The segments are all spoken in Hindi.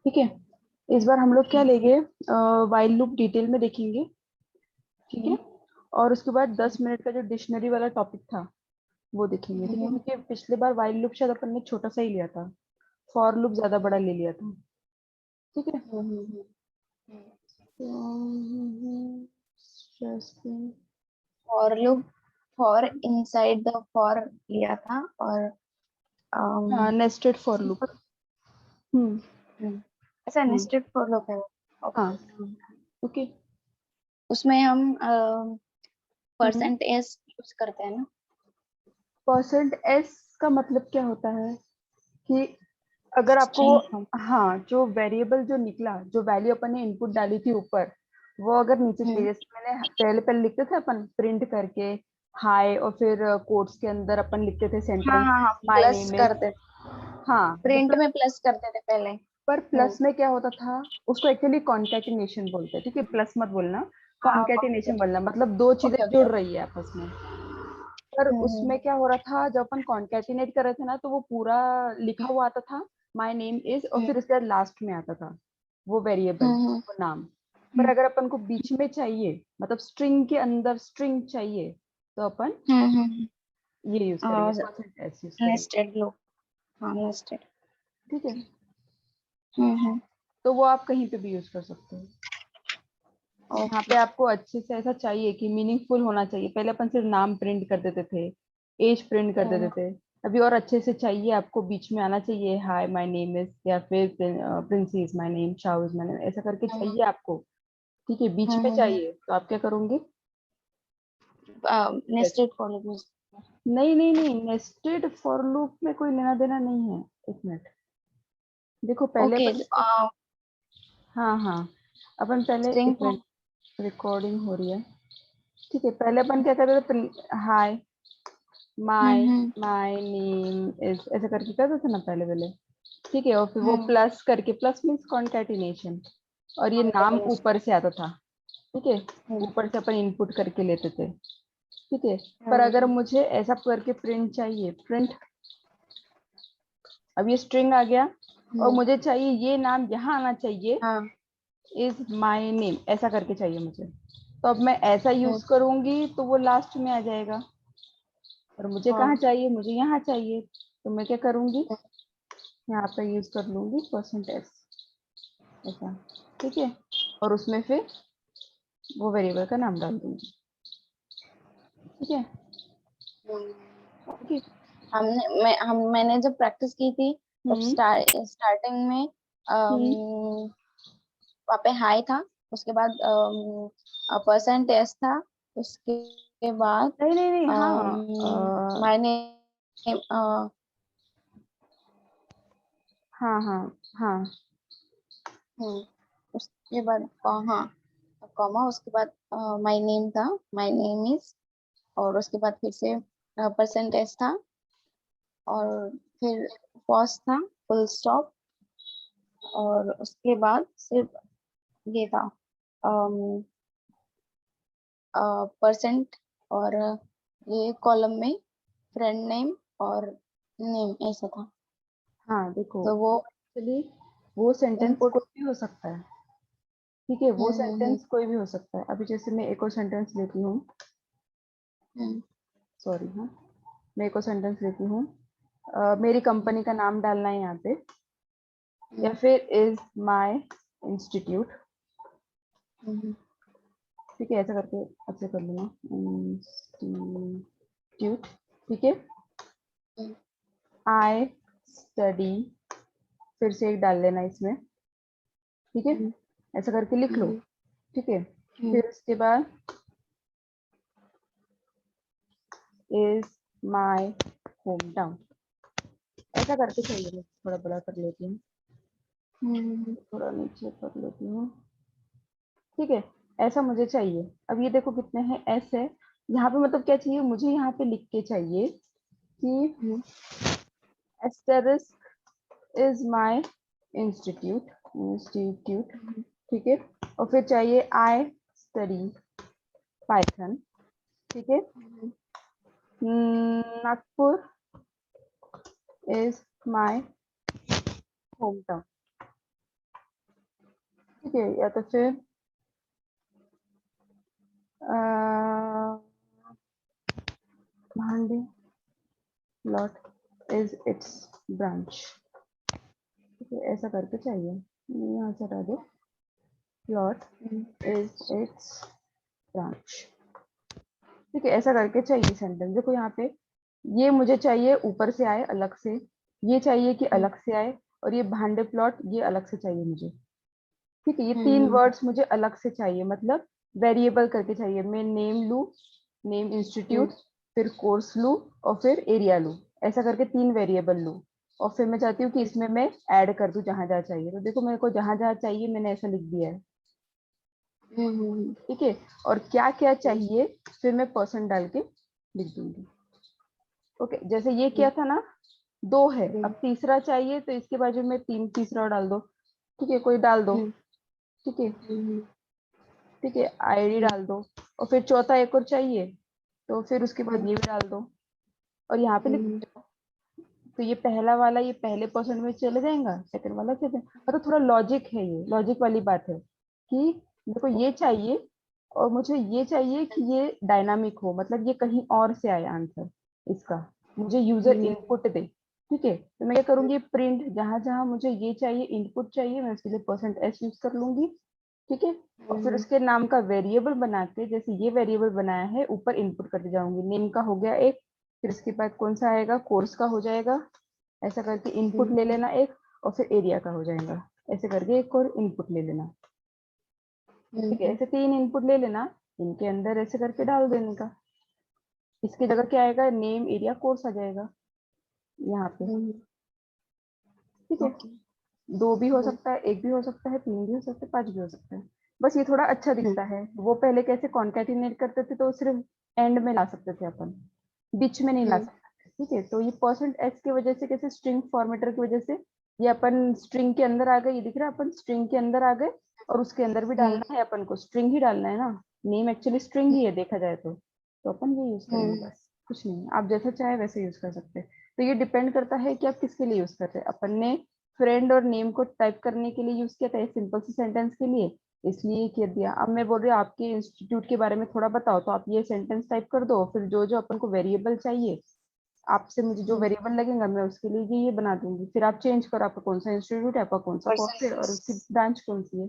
ठीक है, इस बार हम लोग क्या लेंगे, वाइल लूप डिटेल में देखेंगे। ठीक है, और उसके बाद 10 मिनट का जो डिक्शनरी वाला टॉपिक था वो देखेंगे। ठीक है, क्योंकि पिछले बार वाइल लूप शायद अपन ने छोटा सा ही लिया था, फॉर लूप ज्यादा बड़ा ले लिया था। ठीक है, for loop, for inside the for लिया था, और हाँ नेस्टेड फॉर लूप। हम्म। ऐसा हम्म। नेस्टेड फॉर लूप है। हाँ। Okay, okay. उसमें हम परसेंट एस यूज करते हैं ना। परसेंट एस का मतलब क्या होता है कि अगर आपको स्ट्रिंग वो, हाँ जो वेरिएबल जो निकला, जो वैल्यू अपन ने इनपुट डाली थी ऊपर, वो अगर नीचे चली, जैसे मैंने पहले पहले लिखते थे अपन प्रिंट करके हाय, और फिर कोट्स के अंदर अपन लिखते थे हाँ सेंटर हाँ हाँ, माय प्लस नेम इज। करते थे, हाँ तो प्रिंट में प्लस करते थे पहले। पर प्लस में क्या होता था, उसको एक्चुअली कॉन्केटिनेशन बोलते हैं। ठीक है, प्लस मत बोलना, हाँ, कॉन्केटिनेशन बोलना, मतलब दो चीजें ओके जुड़ ओके। रही है आपस में। पर उसमें क्या हो रहा था, जब अपन कॉन्केटिनेट कर रहे थे ना, तो वो पूरा लिखा हुआ आता था माय नेम इज, और फिर उसके बाद लास्ट में आता था वो वेरिएबल, वो नाम। पर अगर अपन को बीच में चाहिए, मतलब स्ट्रिंग के अंदर स्ट्रिंग चाहिए, तो अपन ये यूज करेंगे, परसेंट एस यूज करेंगे। नेस्टेड लूप, हाँ नेस्टेड। ठीक है, हम्म। तो वो आप कहीं पे भी यूज कर सकते हो। यहाँ ओके। पे आपको अच्छे से ऐसा चाहिए कि मीनिंगफुल होना चाहिए। पहले अपन सिर्फ नाम प्रिंट कर देते थे, एज प्रिंट कर देते थे। अभी और अच्छे से चाहिए आपको, बीच में आना चाहिए हाय माय नेम इज, या फिर Prince is my name, Shah is my name, ऐसा करके चाहिए आपको। ठीक है, बीच में चाहिए तो आप क्या करोगे? Yes. Nested for loop. नहीं नहीं नहीं, नेस्टेड फॉर लूप में कोई लेना देना नहीं है। एक मिनट, देखो पहले ओके, अपन, हाँ हाँ, अपन पहले, स्ट्रिंग एक फॉर। मिनट, रिकॉर्डिंग हो रही है। ठीक है, पहले अपन क्या करते थे, hi my my name is, ऐसे करके करते थे ना पहले पहले। ठीक है, और फिर वो प्लस करके, प्लस मीन्स कॉन्कैटिनेशन, और ये नाम ऊपर से आता था। ठीक है, ऊपर से अपन इनपुट करके लेते थे। ठीक है, पर अगर मुझे ऐसा करके प्रिंट चाहिए, प्रिंट, अब ये स्ट्रिंग आ गया, और मुझे चाहिए ये नाम यहाँ आना चाहिए, हाँ। इज माय नेम, ऐसा करके चाहिए मुझे। तो अब मैं ऐसा यूज करूंगी तो वो लास्ट में आ जाएगा, और मुझे कहाँ चाहिए, मुझे यहाँ चाहिए, तो मैं क्या करूंगी, यहाँ पे यूज कर लूंगी परसेंट एस, ऐसा। ठीक है, और उसमें फिर वो वेरिएबल का नाम डाल दूंगी। ठीक है। ओके। मैंने जब प्रैक्टिस की थी, तब हम्म। स्टार्टिंग में हम्म। वहाँ पे हाई था, उसके बाद परसेंट एस था, उसके बाद नहीं नहीं नहीं, हाँ मैंने हाँ हाँ हाँ। उसके बाद हाँ कॉमा, उसके बाद माय नेम था, माय नेम इज, और उसके बाद फिर से परसेंट एस था, और फिर पॉज था, फुल स्टॉप, और उसके बाद सिर्फ ये था परसेंट, और ये कॉलम में फ्रेंड नेम और नेम ऐसा था। हाँ देखो, तो वो एक्चुअली वो सेंटेंस इनपुट। कोई भी हो सकता है। ठीक है, वो सेंटेंस कोई भी हो सकता है। अभी जैसे मैं एक और सेंटेंस लेती हूँ, सॉरी, हाँ, मैं एक और सेंटेंस लेती हूँ। मेरी कंपनी का नाम डालना है यहाँ पे, या फिर इज माय इंस्टीट्यूट। ठीक है, ऐसा करके अच्छे कर लूंगा, इंस्टीट्यूट। ठीक है, आई स्टडी, फिर से एक डाल लेना इसमें। ठीक है, ऐसा करके लिख लो। ठीक है, फिर उसके बाद इज माय होम टाउन, ऐसा करके चाहिए। मैं थोड़ा बड़ा कर लेती हूँ, थोड़ा नीचे कर लेती हूँ। ठीक है, ऐसा मुझे चाहिए। अब ये देखो कितने हैं, एस है यहाँ पे, मतलब क्या चाहिए मुझे, यहाँ पे लिख के चाहिए कि asterisk is my institute, institute. ठीक है, और फिर चाहिए आई स्टडी पाइथन। ठीक है, Nagpur is my home town. ठीक है, या तो फिर भांडे प्लॉट इज इट्स ब्रांच। ठीक है, ऐसा करके चाहिए, यहाँ से हटा दो, प्लॉट इज इट्स ब्रांच। ठीक है, ऐसा करके चाहिए सेंटेंस। देखो यहाँ पे ये मुझे चाहिए ऊपर से आए अलग से, ये चाहिए कि अलग से आए, और ये भांडे प्लॉट ये अलग से चाहिए मुझे। ठीक है, ये तीन वर्ड्स मुझे अलग से चाहिए, मतलब वेरिएबल करके चाहिए। मैं नेम लू, नेम इंस्टीट्यूट, फिर कोर्स लू, और फिर एरिया लू, ऐसा करके तीन वेरिएबल लू। और फिर मैं चाहती हूँ कि इसमें मैं ऐड कर दूं जहां जहां चाहिए। तो देखो मेरे को जहां जहां चाहिए मैंने ऐसा लिख दिया है। ठीक है, और क्या क्या चाहिए फिर मैं परसेंट डाल के लिख दूंगी। ओके, जैसे ये क्या था ना, दो है, अब तीसरा चाहिए तो इसके बाजू में तीन तीसरा डाल दो। ठीक है, कोई डाल दो। ठीक है, ठीक है, आईडी डाल दो, और फिर चौथा एक और चाहिए तो फिर उसके बाद ये भी डाल दो, और यहाँ पे लिख दो। तो ये पहला वाला ये पहले परसेंट में चले जाएगा, सेकंड वाला सेकंड। मतलब थोड़ा लॉजिक है, ये लॉजिक वाली बात है कि मेरे को ये चाहिए और मुझे ये चाहिए कि ये डायनामिक हो, मतलब ये कहीं और से आए आंसर इसका, मुझे यूजर इनपुट दे। ठीक है, तो मैं क्या करूंगी, प्रिंट जहां जहां मुझे ये चाहिए इनपुट चाहिए मैं उसके लिए परसेंट एस यूज कर लूंगी। ठीक है, और फिर उसके नाम का वेरिएबल बना के, जैसे ये वेरिएबल बनाया है ऊपर इनपुट करते जाऊंगी। नेम का हो गया एक, फिर उसके बाद कौन सा आएगा, कोर्स का हो जाएगा, ऐसा करके इनपुट ले लेना एक, और फिर एरिया का हो जाएगा, ऐसे करके एक और इनपुट ले लेना। ठीक है, ऐसे तीन इनपुट ले लेना, इनके अंदर ऐसे करके डाल देने का। इसकी जगह क्या आएगा, नेम एरिया कोर्स आ जाएगा यहाँ पे। ठीक है, दो भी हो सकता है, एक भी हो सकता है, तीन भी हो सकता है, पांच भी हो सकता है। बस ये थोड़ा अच्छा दिखता है। वो पहले कैसे कॉन्केटिनेट करते थे तो सिर्फ एंड में ला सकते थे अपन, बीच में नहीं ला सकते थे। ठीक है, तो ये परसेंट एस की वजह से कैसे, स्ट्रिंग फॉर्मेटर की वजह से ये अपन स्ट्रिंग के अंदर आ गए। ये दिख रहा है, अपन स्ट्रिंग के अंदर आ गए, और उसके अंदर भी डालना है अपन को, स्ट्रिंग ही डालना है ना। नेम एक्चुअली स्ट्रिंग ही है देखा जाए तो अपन ये यूज करेंगे, बस कुछ नहीं। आप जैसा चाहे वैसे यूज कर सकते हैं। तो ये डिपेंड करता है कि आप किसके लिए यूज कर रहे हैं। अपन ने फ्रेंड और नेम को टाइप करने के लिए यूज किया था, सिंपल सी सेंटेंस के लिए, इसलिए किया दिया। अब मैं बोल रही हूँ आपके इंस्टीट्यूट के बारे में थोड़ा बताओ, तो आप ये सेंटेंस टाइप कर दो, फिर जो जो अपन को वेरिएबल चाहिए आपसे, मुझे जो वेरिएबल लगेगा मैं उसके लिए ये बना दूंगी। फिर आप चेंज करो, आपका कौन सा इंस्टीट्यूट है, आपका कौन सा कोर्स है, और उसकी ब्रांच कौन सी है।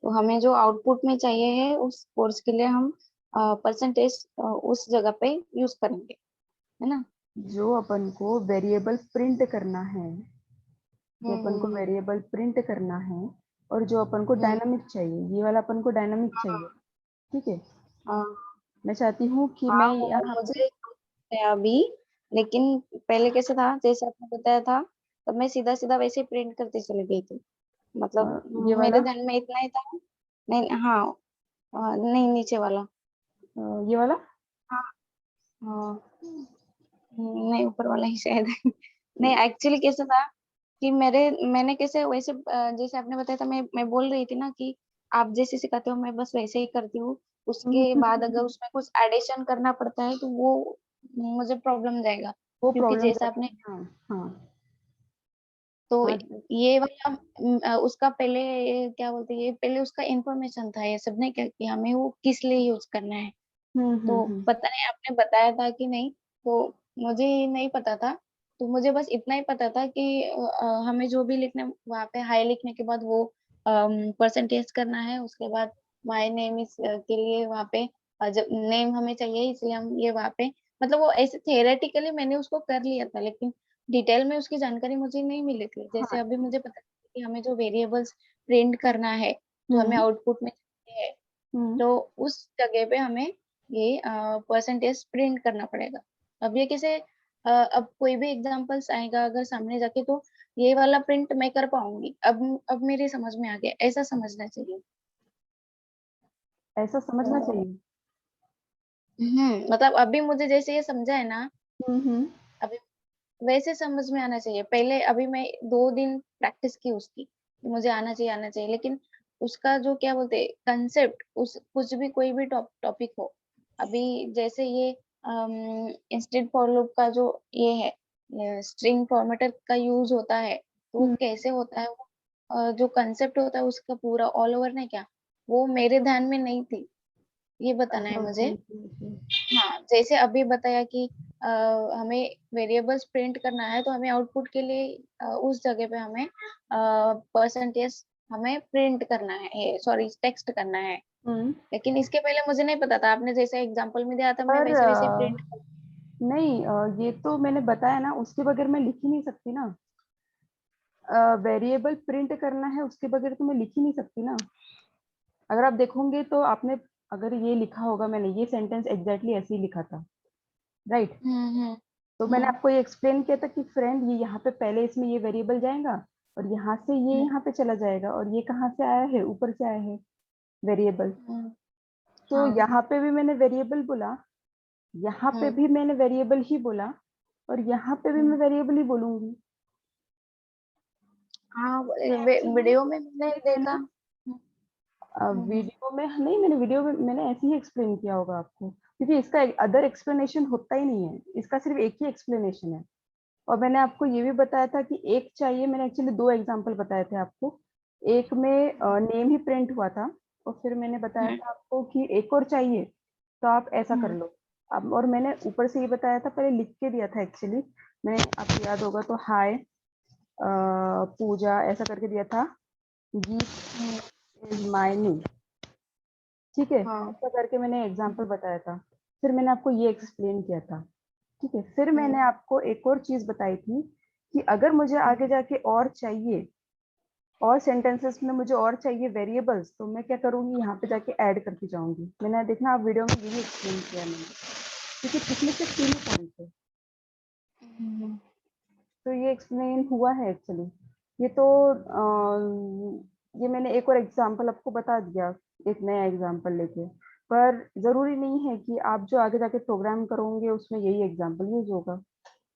तो हमें जो आउटपुट में चाहिए है उस कोर्स के लिए हम परसेंटेज उस जगह पे यूज करेंगे, है ना। जो अपन को वेरिएबल प्रिंट करना है, जो अपन को वेरिएबल प्रिंट करना है, और जो अपन को डायनामिक चाहिए, ये वाला अपन को डायनामिक चाहिए। ठीक है, हाँ मैं चाहती हूँ कि हाँ, मैं वो यहाँ पे, मुझे है अभी, लेकिन पहले कैसे था जैसे आपने बताया था, तब मैं सीधा सीधा वैसे प्रिंट करते चली गई थी। मतलब ये वाला, मेरे ध्यान में इतना ही था। नहीं हाँ, नहीं नीचे वाला। ये वाला, हाँ हाँ, नहीं ऊपर वाला ही शायद। नहीं एक्चुअली कैसा था कि मैंने कैसे वैसे जैसे आपने बताया था, मैं बोल रही थी ना कि आप जैसे सिखाते हो मैं बस वैसे ही करती हूँ। उसके बाद अगर उसमें कुछ एडिशन करना पड़ता है तो वो मुझे प्रॉब्लम जाएगा, वो क्योंकि प्रॉब्लम जैसा जाती आपने, है। हाँ हाँ तो हाँ। ये वाला उसका पहले क्या बोलते हैं, ये पहले उसका इंफॉर्मेशन था, ये सब ने क्या कि हमें वो किस लिए यूज करना है। तो हम्म। पता नहीं आपने बताया था कि नहीं, तो मुझे नहीं पता था। तो मुझे बस इतना ही पता था कि हमें जो भी लिखना वहाँ पे हाई लिखने के बाद वो परसेंटेज करना है। उसके बाद माय नेम इज के लिए वहाँ पे जब नेम हमें चाहिए इसलिए हम ये वहाँ पे, मतलब वो ऐसे थियोरेटिकली मैंने उसको कर लिया था, लेकिन डिटेल में उसकी जानकारी मुझे नहीं मिली थी। जैसे हाँ। अभी मुझे पता है कि हमें जो वेरिएबल्स प्रिंट करना है, जो हमें हम्म आउटपुट में चाहिए है, हम्म। तो उस जगह पे हमें ये परसेंटेज प्रिंट करना पड़ेगा। अब ये कैसे, अब कोई भी एग्जांपल्स आएगा अगर सामने जाके, तो ये वाला प्रिंट मैं कर पाऊंगी। अब मेरे समझ में आ गया, ऐसा समझना चाहिए। ऐसा समझना तो चाहिए। मतलब अभी मुझे जैसे ये समझा है ना, हम्म। अभी वैसे समझ में आना चाहिए। पहले अभी मैं 2 दिन प्रैक्टिस की उसकी, मुझे आना चाहिए, लेकिन उसका जो क्या बोलते कंसेप्ट, उस कुछ भी कोई भी टॉपिक हो, अभी जैसे ये इंस्टेंट फॉर लूप का जो ये है, स्ट्रिंग फॉर्मेटर का यूज होता है, तो वो हम्म कैसे होता है वो जो कंसेप्ट होता है उसका पूरा ऑल ओवर नहीं क्या, वो मेरे ध्यान में नहीं थी, ये बताना है अच्छा, मुझे। Okay okay okay. हाँ, जैसे अभी बताया कि हमें वेरिएबल्स प्रिंट करना है तो हमें आउटपुट के लिए उस जगह पे हमें परसेंटेज हमें प्रिंट करना है, सॉरी टेक्स्ट करना है। हम्म। लेकिन इसके पहले मुझे नहीं पता था, आपने जैसे एग्जांपल में दिया था मैं पर वैसे वैसे प्रिंट कर। नहीं, ये तो मैंने बताया ना, उसके बगैर मैं लिख ही नहीं सकती ना। वेरिएबल प्रिंट करना है उसके बगैर तो मैं लिख ही नहीं सकती ना। अगर आप देखोगे तो आपने अगर ये लिखा होगा, मैंने ये सेंटेंस एग्जैक्टली ऐसे ही लिखा था, राइट। हम्म तो मैंने आपको ये एक्सप्लेन किया था कि फ्रेंड ये यहाँ पे पहले इसमें ये वेरिएबल जाएगा और यहाँ से ये हम्म यहाँ पे चला जाएगा, और ये कहाँ से आया है, ऊपर से आया है वेरिएबल। हम्म, तो हाँ यहाँ पे भी मैंने वेरिएबल बोला, यहाँ पे हम्म भी मैंने वेरिएबल ही बोला, और यहाँ पे भी मैं हम्म, वेरिएबल ही बोलूंगी। हाँ एक्चुअली वीडियो में मैंने चीज है देखा। ना, वीडियो में नहीं, मैंने वीडियो में मैंने ऐसे ही एक्सप्लेन किया होगा आपको, क्योंकि इसका अदर एक्सप्लेनेशन होता ही नहीं है, इसका सिर्फ एक ही एक्सप्लेनेशन है। और मैंने आपको ये भी बताया था कि एक चाहिए, मैंने एक्चुअली दो एग्जांपल बताए थे आपको। एक में नेम ही प्रिंट हुआ था, और फिर मैंने बताया हम्म था आपको कि एक और चाहिए, तो आप ऐसा कर हम्म लो। अब और मैंने ऊपर से ये बताया था, पहले लिख के दिया था एक्चुअली, मैंने आपको याद होगा तो हाय पूजा ऐसा करके दिया था, हम्म, गीत इज माय नेम, ठीक है, हाँ ऐसा करके मैंने एग्जांपल बताया था। फिर मैंने आपको ये एक्सप्लेन किया था, ठीक है। फिर हम्म मैंने आपको एक और चीज बताई थी कि अगर मुझे आगे जाके और चाहिए, और सेंटेंसेस में मुझे और चाहिए वेरिएबल्स, तो मैं क्या करूंगी, यहाँ पे जाके ऐड करती जाऊंगी। मैंने देखना आप वीडियो में ये भी एक्सप्लेन किया मैंने, क्योंकि पिछले से 3 पॉइंट थे, हम्म तो ये एक्सप्लेन हुआ है एक्चुअली। ये तो ये मैंने एक और एग्जांपल आपको बता दिया, एक नया एग्जांपल लेके। पर जरूरी नहीं है कि आप जो आगे जाके प्रोग्राम करोगे उसमें यही एग्जांपल यूज होगा।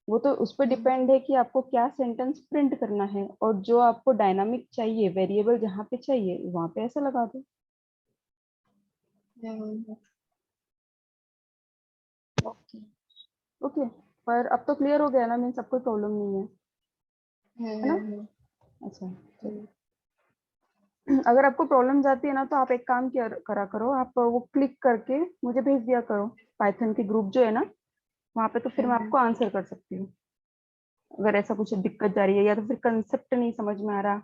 वो तो उस पर हम्म डिपेंड है कि आपको क्या सेंटेंस प्रिंट करना है, और जो आपको डायनामिक चाहिए, वेरिएबल जहाँ पे चाहिए वहां पे ऐसा लगा दो। हम्म, ओके। ओके। पर अब तो क्लियर हो गया ना, मीन्स अब कोई प्रॉब्लम नहीं है ना। हम्म अच्छा, चलो। हम्म अगर आपको प्रॉब्लम जाती है ना, तो आप एक काम किया करा करो, आप वो क्लिक करके मुझे भेज दिया करो, पाइथन के ग्रुप जो है ना वहाँ पे, तो फिर मैं हम्म आपको आंसर कर सकती हूँ। अगर ऐसा कुछ दिक्कत जा रही है, या तो फिर कंसेप्ट नहीं समझ में आ रहा,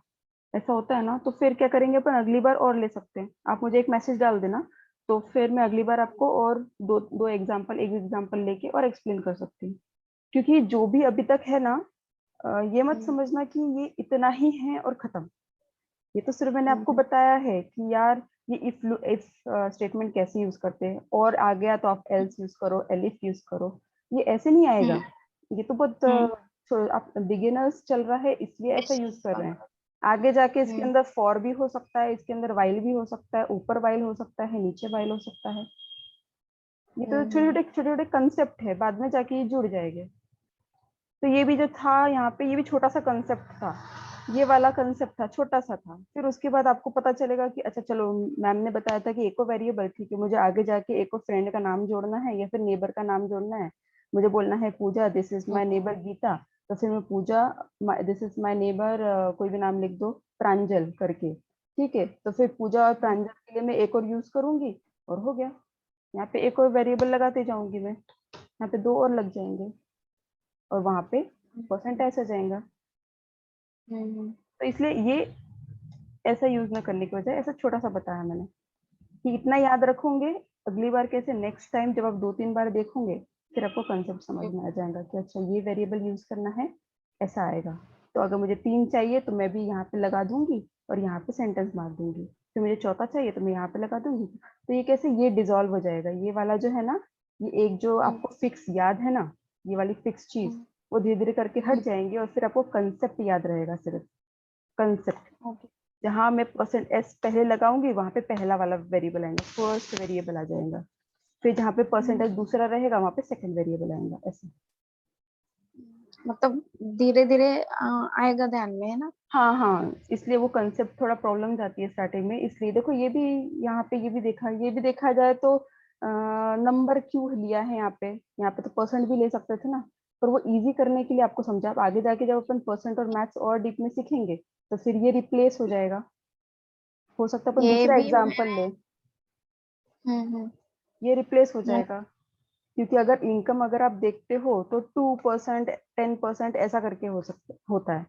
ऐसा होता है ना, तो फिर क्या करेंगे अपन, अगली बार और ले सकते हैं। आप मुझे एक मैसेज डाल देना, तो फिर मैं अगली बार आपको और दो दो एग्जाम्पल, एक एग्जाम्पल लेके और एक्सप्लेन कर सकती हूँ। क्योंकि जो भी अभी तक है ना, ये मत हम्म समझना कि ये इतना ही है और खत्म। ये तो सिर्फ मैंने आपको हम्म बताया है कि यार ये इफ स्टेटमेंट कैसे यूज करते हैं, और आ गया तो आप एल्स यूज करो, एलिफ यूज करो, ये ऐसे नहीं आएगा। हम्म ये तो बहुत हम्म, आप बिगिनर्स चल रहा है इसलिए ऐसा यूज कर रहे हैं। आगे जाके इसके हम्म अंदर फॉर भी हो सकता है, इसके अंदर वाइल भी हो सकता है, ऊपर वाइल हो सकता है, नीचे वाइल हो सकता है। ये तो हम्म छोटे छोटे कंसेप्ट है, बाद में जाके ये जुड़ जाएंगे। तो ये भी जो था यहाँ पे, ये भी छोटा सा कंसेप्ट था, ये वाला कंसेप्ट था, छोटा सा था। फिर उसके बाद आपको पता चलेगा कि अच्छा चलो, मैम ने बताया था कि एको वेरिएबल थी कि मुझे आगे जाके एको फ्रेंड का नाम जोड़ना है या फिर नेबर का नाम जोड़ना है। मुझे बोलना है Pooja this is my neighbour Geeta, तो फिर मैं Pooja this is my neighbour, कोई भी नाम लिख दो, प्रांजल करके, ठीक है। तो फिर पूजा और प्रांजल के लिए मैं एक और यूज करूंगी, और हो गया। यहाँ पे एक और वेरिएबल लगाते जाऊंगी मैं, यहाँ पे दो और लग जाएंगे, और वहां पे परसेंटेज आ जाएगा। हम्म तो इसलिए ये ऐसा यूज ना करने की वजह ऐसा छोटा सा बताया मैंने, कि इतना याद रखोगे, अगली बार कैसे, नेक्स्ट टाइम जब आप 2-3 बार देखोगे, फिर आपको कंसेप्ट समझ में आ जाएगा कि अच्छा ये वेरिएबल यूज करना है, ऐसा आएगा। तो अगर मुझे 3 चाहिए तो मैं भी यहाँ पे लगा दूंगी, और यहाँ पे सेंटेंस मार दूंगी। फिर मुझे चौथा चाहिए तो मैं यहाँ पे लगा दूंगी। तो ये कैसे, ये डिजोल्व हो जाएगा, ये वाला जो है ना, ये एक जो आपको फिक्स याद है ना, ये वाली फिक्स चीज, वो धीरे धीरे करके हट जाएंगे, और फिर आपको कंसेप्ट याद रहेगा, सिर्फ कंसेप्ट। ओके। जहां मैं परसेंट एस पहले लगाऊंगी, वहां पे पहला वाला वेरिएबल आएगा, फर्स्ट वेरिएबल आ जाएगा। फिर जहाँ पे परसेंटेज दूसरा रहेगा, वहां पे सेकंड वेरिएबल आएगा, ऐसे। मतलब धीरे धीरे आएगा ध्यान में, है ना। हाँ हाँ, इसलिए वो कंसेप्ट थोड़ा प्रॉब्लम जाती है स्टार्टिंग में, इसलिए देखो ये भी, यहाँ पे ये भी देखा जाए तो नंबर क्यों लिया है यहाँ पे, तो परसेंट भी ले सकते थे ना। पर वो इजी करने के लिए आपको समझा, आप आगे जाके जब अपन परसेंट और मैथ्स और डीप में सीखेंगे तो फिर ये रिप्लेस हो जाएगा। हो सकता है अपन ये दूसरा भी एग्जाम्पल ले, हम्म ये रिप्लेस हो हम्म जाएगा। क्योंकि अगर इनकम अगर आप देखते हो तो 2%, 10% ऐसा करके होता है।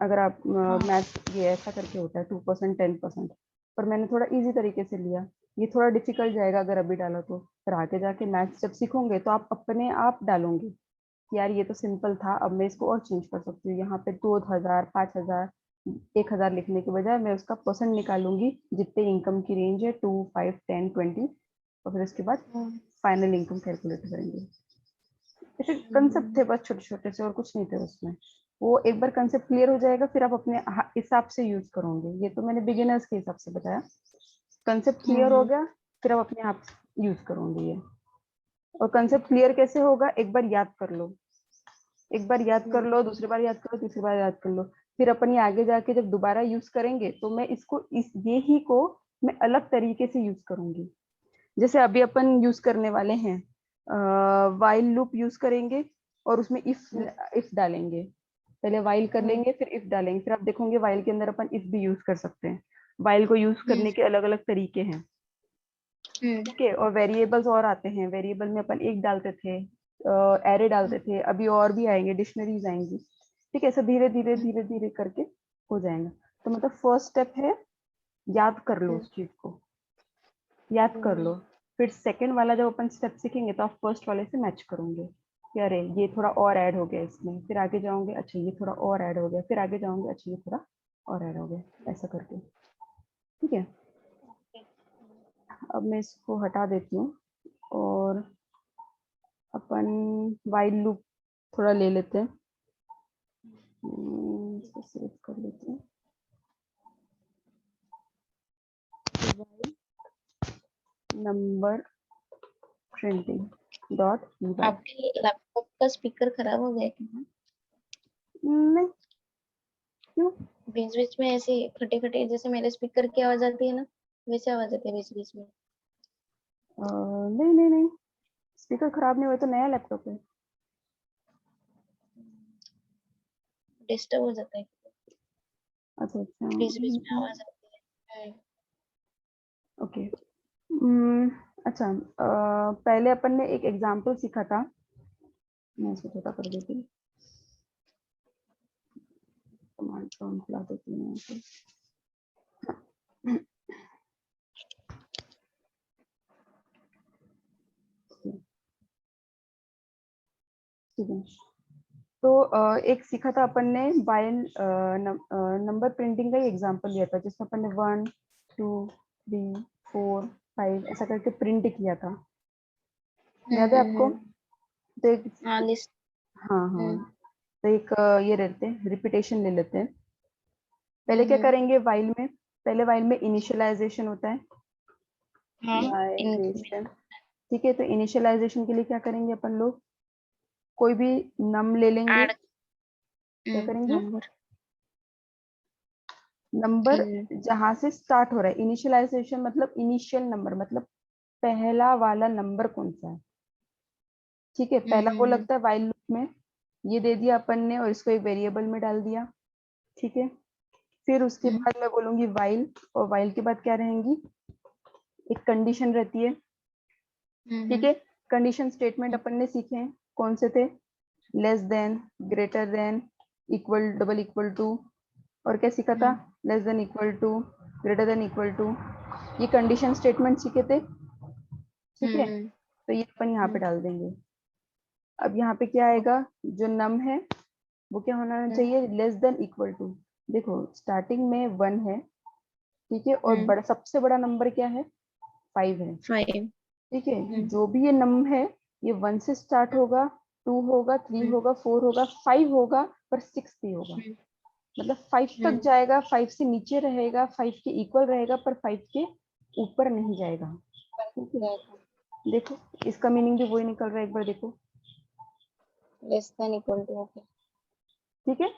अगर आप हाँ मैथ ये ऐसा करके होता है 2%, 10%। पर मैंने थोड़ा इजी तरीके से लिया। ये थोड़ा डिफिकल्ट जाएगा अगर अभी डालो तो, फिर आगे जाके मैथ्स जब सीखोगे तो आप अपने आप डालोगे कि यार ये तो सिंपल था, अब मैं इसको और चेंज कर सकती हूँ। यहाँ पे 2000, 5000, 1000 लिखने के बजाय मैं उसका परसेंट निकालूंगी जितने इनकम की रेंज है, 2, 5, 10, 20, और फिर उसके बाद हम्म फाइनल इनकम कैलकुलेट करेंगे। ऐसे कंसेप्ट हम्म थे बस छोटे छोटे से, और कुछ नहीं थे उसमें। वो एक बार कंसेप्ट क्लियर हो जाएगा फिर आप अपने हिसाब से यूज करोगे। ये तो मैंने बिगिनर्स के हिसाब से बताया। कंसेप्ट क्लियर हो हम्म गया फिर आप अपने आप यूज करोगे ये। और कंसेप्ट क्लियर कैसे होगा, एक बार याद कर लो, एक बार याद कर लो, दूसरी बार याद करो, तीसरी बार याद कर लो। फिर अपन ये आगे जाके जब दोबारा यूज करेंगे तो मैं इसको ये ही को मैं अलग तरीके से यूज करूंगी। जैसे अभी अपन यूज करने वाले हैं, वाइल लूप यूज करेंगे और उसमें इफ डालेंगे। पहले वाइल कर लेंगे फिर इफ डालेंगे, फिर आप देखोगे वाइल के अंदर अपन इफ भी यूज कर सकते हैं। वाइल को यूज करने के अलग अलग तरीके हैं। ठीक है, और वेरिएबल्स और आते हैं। वेरिएबल में अपन एक डालते थे, एरे डालते थे, अभी और भी आएंगे, डिक्शनरीज आएंगी। ठीक है, ऐसे धीरे धीरे धीरे धीरे करके हो जाएगा। तो मतलब फर्स्ट स्टेप है याद कर लो उस चीज को, याद कर लो। फिर सेकंड वाला जब अपन स्टेप सीखेंगे तो आप फर्स्ट वाले से मैच करोगे कि अरे ये थोड़ा और ऐड हो गया इसमें, फिर आगे जाओगे अच्छा ये थोड़ा और ऐड हो गया, फिर आगे जाओगे अच्छा ये थोड़ा और ऐड हो गया, ऐसा करके। ठीक है, अब मैं इसको हटा देती हूँ और अपन वाइल लूप थोड़ा ले लेते हैं। इसको सेव कर लेते हैं। While number printing dot py। आपके लैपटॉप का स्पीकर खराब हो गया क्या? नहीं, क्यों? बीच बीच में ऐसे खटे खटे जैसे मेरे स्पीकर की आवाज आती है ना, वैसे आवाज आती है बीच बीच में। नहीं नहीं नहीं, स्पीकर खराब नहीं हुआ, तो नया लैपटॉप है। डिस्टर्ब हो जाता है, अच्छा अच्छा। बीच बीच में आवाज आती है। ओके। अच्छा, पहले अपन ने एक एग्जाम्पल सीखा था, मैं इसको छोटा कर देती हूँ, कमांड प्रॉम्प्ट ला देती हूँ यहाँ पे। ठीक है, तो एक सीखा था अपन ने बाय नंबर प्रिंटिंग का ही एग्जांपल लिया था, जिसमें अपन ने 1, 2, 3, 4, 5 ऐसा करके प्रिंट किया था। याद है आपको? हम्म तो एक, हाँ लिस्ट। हाँ हाँ, तो एक ये रहते हैं, रिपीटेशन ले लेते हैं। पहले क्या हम्म करेंगे वाइल में, पहले वाइल में इनिशियलाइजेशन होता है। हाँ वाइल, ठीक है, तो इनिशियलाइजेशन के लिए क्या करेंगे अपन लोग, कोई भी नम ले लेंगे। ऐड क्या करेंगे, नंबर नंबर जहां से स्टार्ट हो रहा है। इनिशियलाइजेशन मतलब इनिशियल नंबर, मतलब पहला वाला नंबर कौन सा है। ठीक है, पहला वो लगता है वाइल लूप में, ये दे दिया अपन ने और इसको एक वेरिएबल में डाल दिया। ठीक है, फिर उसके बाद मैं बोलूंगी वाइल, और वाइल के बाद क्या रहेंगी, एक कंडीशन रहती है। ठीक है, कंडीशन स्टेटमेंट अपन ने सीखे हैं, कौन से थे, less than, greater than, equal, double equal to, और क्या सीखा था, less than equal to, greater than equal to, ये कंडीशन स्टेटमेंट सीखे थे। ठीक है, तो ये अपन यहाँ पे डाल देंगे। अब यहाँ पे क्या आएगा, जो नम है वो क्या होना चाहिए, लेस देन इक्वल टू। देखो स्टार्टिंग में 1 है, ठीक है, और बड़ा सबसे बड़ा नंबर क्या है, 5 है। 5। ठीक है, जो भी ये नम है ये 1 से स्टार्ट होगा, 2 होगा, 3 होगा, 4 होगा, 5 होगा, पर 6 भी होगा। मतलब 5 तक जाएगा, 5 से नीचे रहेगा, 5 के इक्वल रहेगा, पर 5 के ऊपर नहीं जाएगा। ठीक है, देखो इसका मीनिंग भी वही निकल रहा है, एक बार देखो। Less than equal to okay. ठीक है,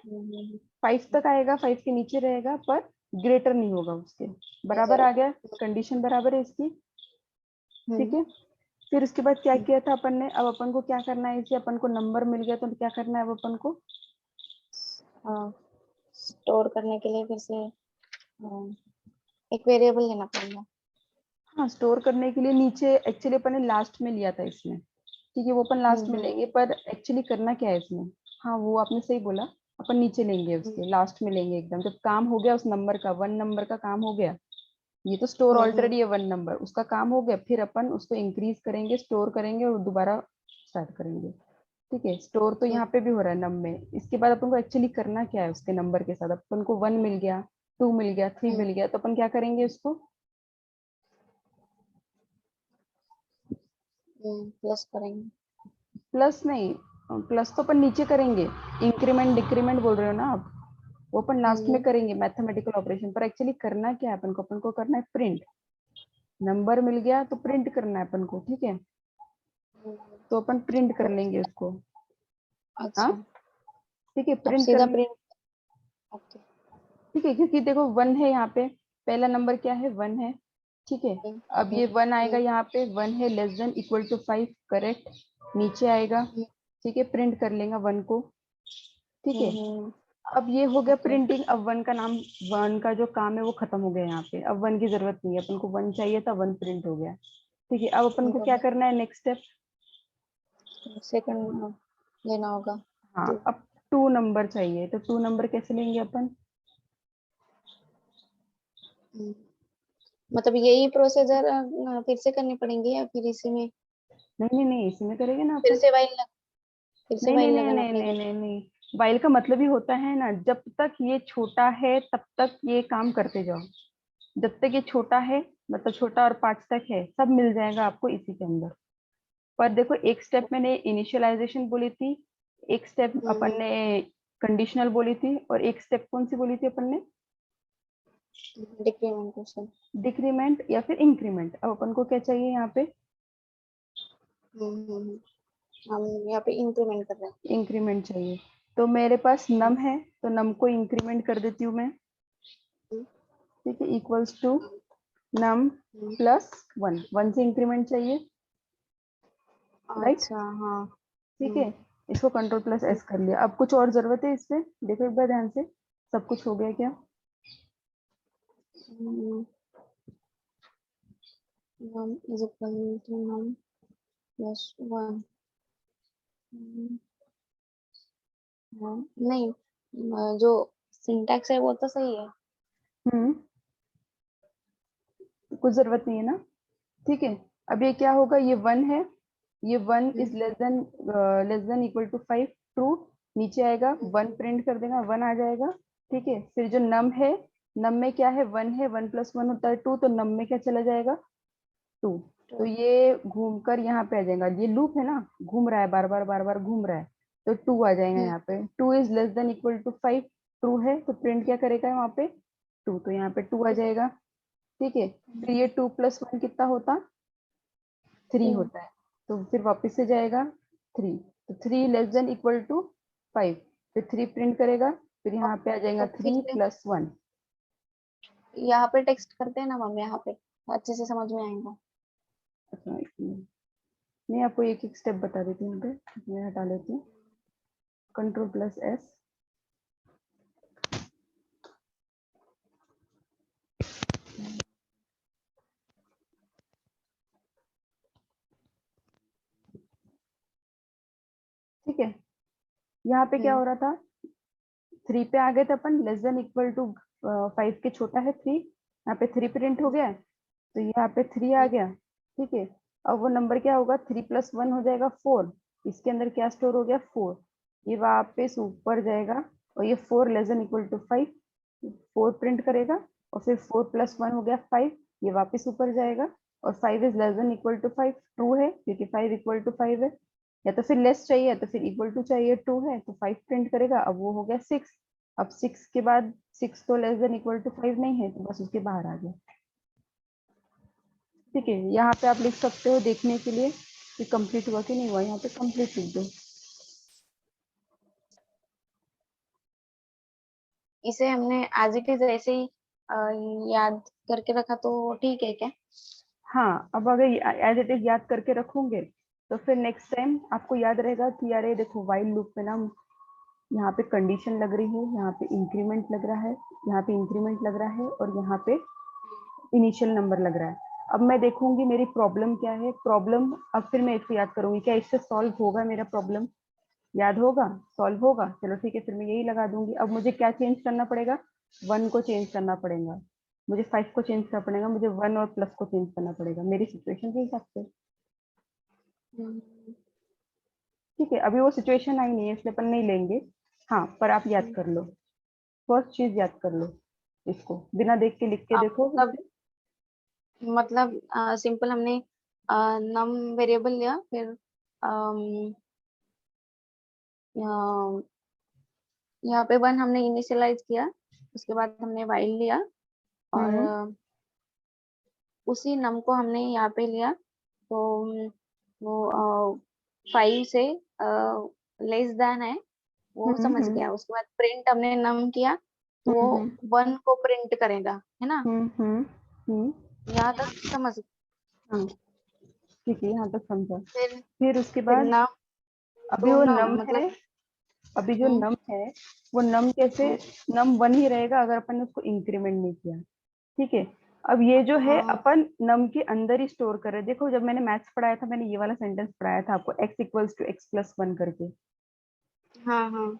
5 तक आएगा, 5 के नीचे रहेगा, पर ग्रेटर नहीं होगा उसके, बराबर आ गया, कंडीशन बराबर है इसकी। ठीक है, फिर उसके बाद क्या किया था अपन ने, अब अपन को क्या करना है, इसे अपन को नंबर मिल गया तो क्या करना है अब अपन को, हाँ, स्टोर करने के लिए फिर से एक वेरिएबल लेना पड़ेगा। हाँ स्टोर करने के लिए नीचे एक्चुअली अपन ने लास्ट में लिया था इसमें, ठीक है वो अपन लास्ट में लेंगे, पर एक्चुअली करना क्या है इसमें, हाँ वो आपने सही बोला, अपन नीचे लेंगे उसके लास्ट में लेंगे एकदम, जब काम हो गया उस नंबर का, 1 नंबर का काम हो गया, ये तो स्टोर ऑलरेडी है 1 नंबर, उसका काम हो गया, फिर अपन उसको इंक्रीज करेंगे, स्टोर करेंगे और दोबारा स्टार्ट करेंगे। ठीक है, स्टोर तो यहाँ पे भी हो रहा है नम में, इसके बाद अपन को एक्चुअली करना क्या है उसके नंबर के साथ, अपन को 1 मिल गया, 2 मिल गया, 3 मिल गया, तो अपन क्या करेंगे उसको, प्लस करेंगे। प्लस नहीं, प्लस तो अपन नीचे करेंगे, इंक्रीमेंट डिक्रीमेंट बोल रहे हो ना आप, वो अपन लास्ट में करेंगे मैथमेटिकल ऑपरेशन, पर एक्चुअली करना क्या है अपन को करना है प्रिंट, नंबर मिल गया तो प्रिंट करना है अपन को, ठीक है, तो अपन प्रिंट कर तो लेंगे उसको। हाँ अच्छा, ठीक है, अब प्रिंट कर, सीधा प्रिंट। ओके। ठीक है, क्योंकि देखो 1 है यहाँ पे, पहला नंबर क्या है 1 है, ठीक है, अब ये 1 आएगा यहाँ पे, 1 है less than equal to 5, correct, नीचे आएगा, ठीक है, प्रिंट कर लेगा 1 को, ठीक है, अब ये हो गया ओके। प्रिंटिंग, अब 1 का नाम, 1 का जो काम है वो खत्म हो गया यहाँ पे, अब 1 की जरूरत नहीं है अपन को, 1 चाहिए था, 1 प्रिंट हो गया, ठीक है, अब अपन को क्या करना है नेक्स्ट स्टेप, सेकंड लेना होगा। हाँ टू। अब 2 नंबर चाहिए, तो 2 नंबर कैसे लेंगे अपन, मतलब यही प्रोसीजर फिर से करनी पड़ेंगे या फिर इसी में नहीं नहीं नहीं, इसी में करेंगे ना फिर अपन, से वाइल फिर से नहीं नहीं वाइल नहीं लगाना नहीं पड़ेगा? नहीं नहीं नहीं, वाइल का मतलब ही होता है ना, जब तक ये छोटा है तब तक ये काम करते जाओ, जब तक ये छोटा है, मतलब छोटा और 5 तक है, सब मिल जाएगा आपको इसी के अंदर, पर देखो एक स्टेप मैंने इनिशियलाइजेशन बोली थी, एक स्टेप अपन ने कंडीशनल बोली थी, और एक स्टेप कौन सी बोली थी अपन ने, डिक्रीमेंटेशन। डिक्रीमेंट या फिर इंक्रीमेंट, अब अपन को क्या चाहिए यहाँ पे, हम यहाँ पे इंक्रीमेंट कर रहे हैं। इंक्रीमेंट चाहिए, तो मेरे पास नम है, तो नम को इंक्रीमेंट कर देती हूँ मैं, ठीक है, इक्वल्स टू नम प्लस 1, 1 से इंक्रीमेंट चाहिए, राइट, अच्छा हाँ। ठीक है, इसको कंट्रोल प्लस एस कर लिया, अब कुछ और जरूरत है इसमें, देखो एक बार ध्यान से, सब कुछ हो गया क्या, num is equal to num plus 1। नहीं, जो सिंटैक्स है वो तो सही है। हम्म, कुछ जरूरत नहीं है ना, ठीक है, अब ये क्या होगा, ये 1 है, ये 1 is less than equal to 5, true, नीचे आएगा 1 प्रिंट कर देगा, 1 आ जाएगा, ठीक है, फिर जो नम है, नम में क्या है 1 है, 1 प्लस 1 होता है 2, तो नम में क्या चला जाएगा 2, तो ये घूमकर यहाँ पे आ जाएगा, ये लूप है ना, घूम रहा है बार बार घूम रहा है, तो 2 आ जाएगा यहाँ पे, 2 is less than equal to 5, true है, तो प्रिंट क्या करेगा वहाँ पे 2, तो यहाँ पे 2 आ जाएगा, ठीक है, फिर ये 2 प्लस 1 कितना होता, 3 होता है, तो फिर वापस से जाएगा 3, तो 3 लेस देन इक्वल टू 5, फिर 3 प्रिंट करेगा, फिर यहाँ पे आ जाएगा तो फिर 3 से प्लस 1, यहाँ पे टेक्स्ट करते हैं ना मम्मी, यहाँ पे अच्छे से समझ में आएगा। अच्छा एक मिनट, मैं आपको एक एक स्टेप बता देती हूँ, यहाँ पे मैं हटा लेती हूँ, कंट्रोल प्लस एस, ठीक है, यहाँ पे क्या हो रहा था, 3 पे आ गए थे अपन, लेस देन इक्वल टू 5 के छोटा है 3, यहाँ पे 3 प्रिंट हो गया, तो यहाँ पे 3 आ गया, ठीक है, अब वो नंबर क्या होगा, 3 प्लस 1 हो जाएगा 4, इसके अंदर क्या स्टोर हो गया 4, ये वापस ऊपर जाएगा, और ये 4 less than equal to 5, 4 print करेगा, और फिर 4 प्लस 1 हो गया 5, ये वापस ऊपर जाएगा, और 5 is less than equal to 5, true है क्योंकि 5 इक्वल टू 5 है, या तो फिर लेस चाहिए या तो फिर इक्वल टू चाहिए, 2 है तो 5 प्रिंट करेगा, अब वो हो गया 6, अब 6 के बाद 6 तो लेस देन इक्वल टू 5 नहीं है, तो बस उसके बाहर आ गया, ठीक है, यहाँ पे आप लिख सकते हो देखने के लिए कि कंप्लीट हुआ कि नहीं हुआ, यहाँ पे कंप्लीट लिख दो, इसे हमने एज इट इज ऐसे ही अ, याद करके रखा तो ठीक है क्या? हाँ, अब अगर एज इट इज याद करके रखोगे तो फिर नेक्स्ट टाइम आपको याद रहेगा कि यार ये देखो वाइल लूप में ना यहाँ पे कंडीशन लग रही है, यहाँ पे इंक्रीमेंट लग रहा है, यहाँ पे इंक्रीमेंट लग रहा है और यहाँ पे इनिशियल नंबर लग रहा है। अब मैं देखूंगी मेरी प्रॉब्लम क्या है, प्रॉब्लम अब फिर मैं इसको याद करूंगी, क्या इससे सॉल्व होगा मेरा प्रॉब्लम, याद होगा, सॉल्व होगा, चलो ठीक है, फिर मैं यही लगा दूंगी। अब मुझे क्या चेंज करना पड़ेगा, 1 को चेंज करना पड़ेगा, मुझे 5 को चेंज करना पड़ेगा, मुझे 1 और प्लस को चेंज करना पड़ेगा मेरी सिचुएशन के हिसाब से। ठीक है, अभी वो सिचुएशन आई नहीं है इसलिए अपन नहीं लेंगे। हाँ, पर आप याद कर लो, फर्स्ट चीज याद कर लो, इसको बिना देख के लिख के देखो मतलब इसे। मतलब सिंपल हमने नम वेरिएबल लिया, फिर यहाँ पे 1 हमने इनिशियलाइज किया, उसके बाद हमने वाइल लिया और हम्म उसी नम को हमने यहाँ पे लिया, तो वो 5 से लेस देन है वो समझ हम्म गया। उसके बाद प्रिंट हमने नम किया तो वो हम्म 1 को प्रिंट करेगा, है ना? हम्म। यहाँ तक समझ। हाँ ठीक है, यहाँ तक समझा। फिर फिर उसके फिर बाद नम अभी टू वो नम नम है, मतलब अभी जो हम्म नम है वो नम कैसे, हम्म, नम 1 ही रहेगा अगर अपन ने उसको इंक्रीमेंट नहीं किया। ठीक है, अब ये जो है हाँ अपन नम के अंदर ही स्टोर कर रहे हैं। देखो जब मैंने मैथ्स पढ़ाया था मैंने ये वाला सेंटेंस पढ़ाया था आपको, x equals to x plus one करके। हाँ हाँ